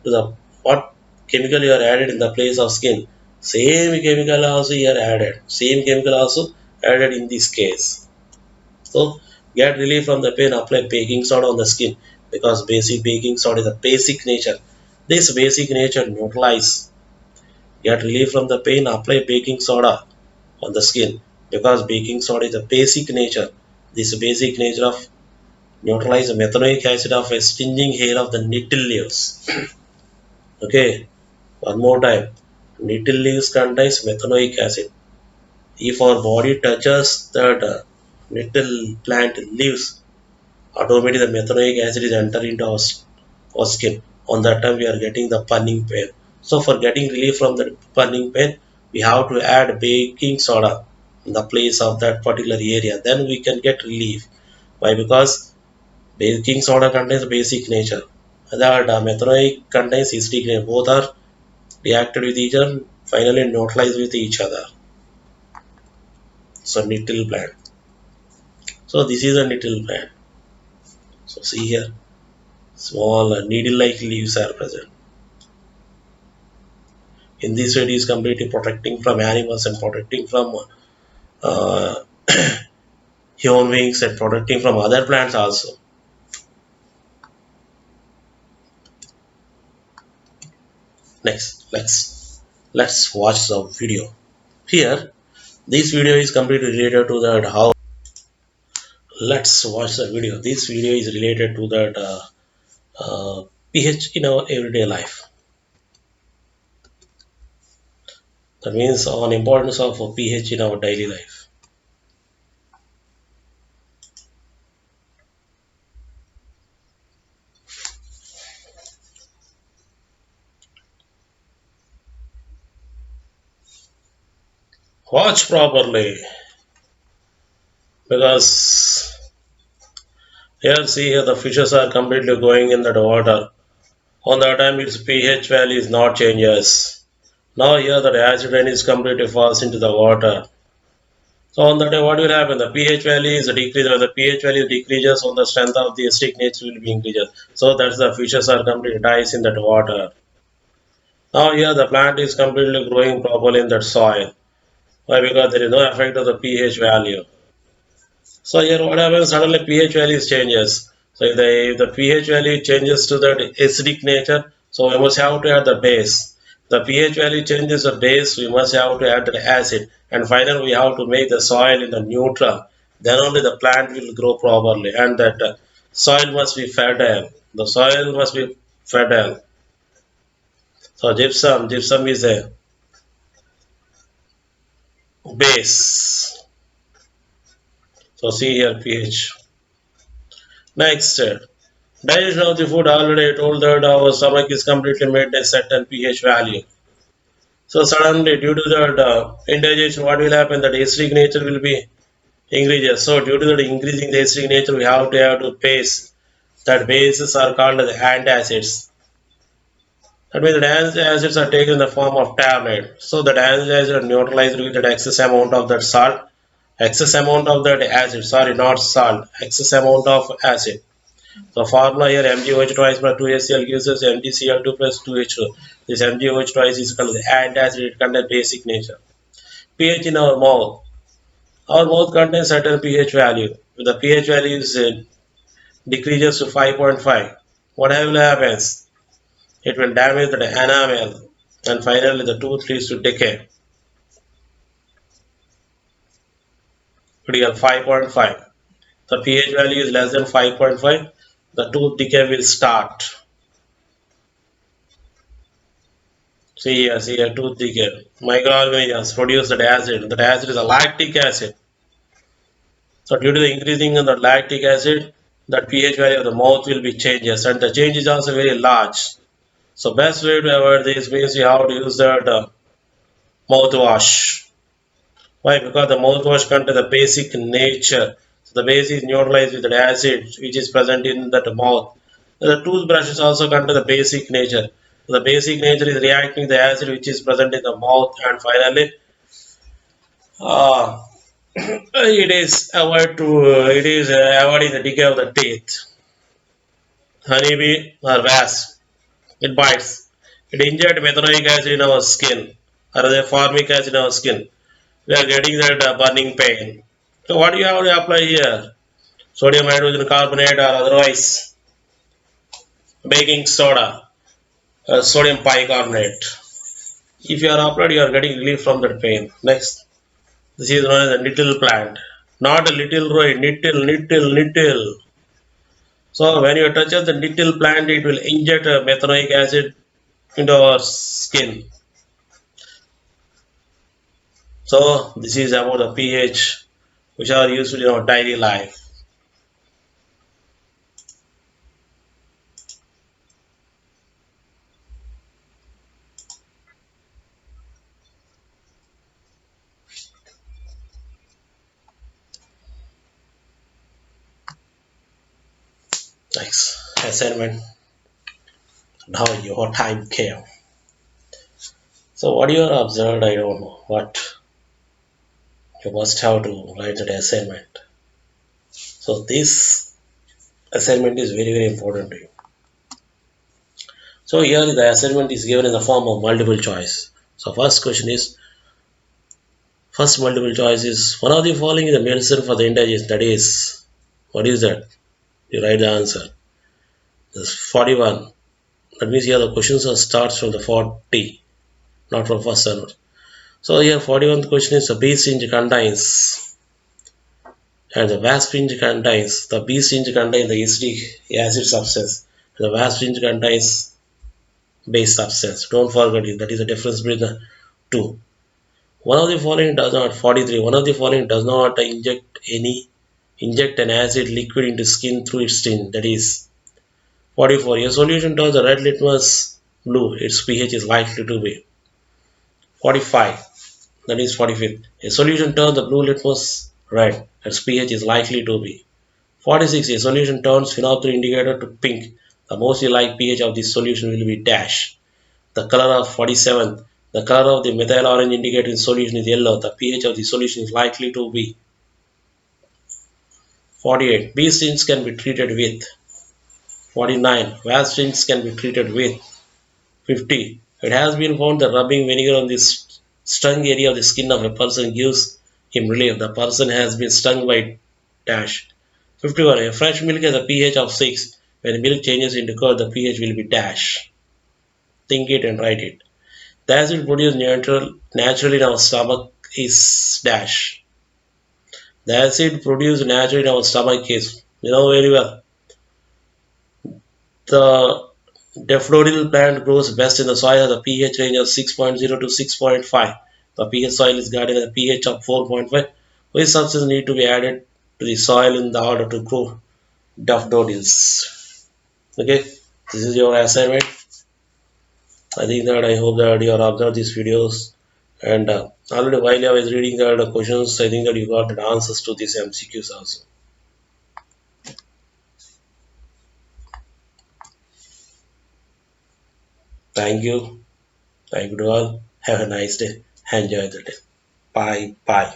to the what chemical you are added in the place of skin? Same chemical also you are added. Same chemical also added in this case. So get relief from the pain, apply baking soda on the skin, because basic baking soda is a basic nature. This basic nature neutralize. Get relief from the pain, apply baking soda on the skin. because baking soda is a basic nature. This basic nature of neutralize the methanoic acid of a stinging hair of the nettle leaves. Okay, one more time. Nettle leaves contains methanoic acid. If our body touches that nettle plant leaves, automatically the methanoic acid is enter into our skin. On that time we are getting the burning pain. So for getting relief from the burning pain, we have to add baking soda in the place of that particular area. Then we can get relief. Why? Because baking soda contains basic nature. That methanoic contains acidic nature. Both are reacted with each other, finally neutralized with each other. So nettle plant. So this is a nettle plant. So see here, small needle-like leaves are present. In this way, it is completely protecting from animals and protecting from uh, human beings and protecting from other plants also. Next, let's watch the video. Here, this video is completely related to that how. Let's watch the video. This video is related to that pH in our everyday life. That means on importance of pH in our daily life. Watch properly because here see here the fishes are completely going in that water. On that time its pH value is not changes. Now here the acid rain is completely falls into the water. So on that day what will happen? The pH value is decreased. When the pH value decreases, on the strength of the acidic nature will be increased. So that's the fishes are completely dies in that water. Now here the plant is completely growing properly in that soil. Why? Because there is no effect of the pH value. So here what happens, suddenly pH value changes. So if the pH value changes to that acidic nature, so we must have to add the base. The pH value changes the base, we must have to add the acid. And finally we have to make the soil in the neutral. Then only the plant will grow properly and that soil must be fertile. The soil must be fertile. So gypsum is a base. So see here pH. Next, digestion of the food, already I told that our stomach is completely made a certain pH value. So suddenly due to that indigestion, what will happen? That acidic nature will be increases. So due to that increasing the acidic nature, we have to base. That bases are called the antacids. That means the antacids are taken in the form of tablet. So that antacids are neutralized with that excess amount of that salt, excess amount of that acid. Sorry, not salt, excess amount of acid. So formula here MgOH twice plus 2HCl gives us MgCl2 plus 2H2. This MgOH twice is called the antacid, it contains basic nature. pH in our mouth. Our mouth contains certain pH value. If the pH value is decreases to 5.5, what will happens? It will damage the enamel and finally the tooth leads to decay. Critical 5.5. The pH value is less than 5.5, the tooth decay will start. See here, tooth decay. Microorganisms produce that acid. That acid is a lactic acid. So due to the increasing in the lactic acid, that pH value of the mouth will be changes, and the change is also very large. So best way to avoid this means you have to use that mouthwash. Why? Because the mouthwash contains the basic nature. So the base is neutralized with the acid which is present in that mouth. The toothbrushes also contain the basic nature. The basic nature is reacting the acid which is present in the mouth, and finally uh, it is avoiding the decay of the teeth. Honeybee or wasp, it bites. It inject methanoic acid in our skin or the formic acid in our skin. We are getting that burning pain. So what do you have to apply here? Sodium hydrogen carbonate or otherwise baking soda, sodium bicarbonate. If you are applied, you are getting relief from that pain. Next. This is known as a nittle plant. Not a little roy, nittle, nittle, nittle. So when you touch the nittle plant, it will inject methanoic acid into our skin. So this is about the pH which are used in our daily life. Next assignment. Now your time came. So what you have observed, I don't know. What you must have to write the assignment. So this assignment is very very important to you. So here the assignment is given in the form of multiple choice. So first question is first multiple choice is one of the following is the medicine for the indigestion. That is what is that? You write the answer. This 41. That means here the questions are starts from the 40, not from first onward. So here 41th question is the B stinge contains and the wasp-stinge contains the B stinge contains the acetic acid substance. And the wasp-stinge contains base substance. Don't forget it. That is the difference between the two. One of the following does not 43. One of the following does not inject an acid liquid into skin through its skin. That is 44. A solution turns the red litmus blue. Its pH is likely to be 45. That is 45th. A solution turns the blue litmus red. Its pH is likely to be 46. A solution turns phenolphthalein indicator to pink. The most likely pH of this solution will be dash. The color of 47. The color of the methyl orange indicator in solution is yellow. The pH of the solution is likely to be 48. Bee stings can be treated with 49. Wasp stings can be treated with 50. It has been found that rubbing vinegar on the stung area of the skin of a person gives him relief. The person has been stung by dash. 51. A fresh milk has a pH of 6. When the milk changes into curd, the pH will be dash. Think it and write it. The acid produced naturally in our stomach is dash. The acid produced naturally in our stomach is, you know very well, the daffodil plant grows best in the soil has a pH range of 6.0 to 6.5. The pH soil is guarded at a pH of 4.5. Which substances need to be added to the soil in order to grow daffodils? Okay, this is your assignment. I think that I hope that you have observed these videos and already while I was reading the questions, I think that you got the answers to these MCQs also. Thank you. Thank you to all. Have a nice day. Enjoy the day. Bye. Bye.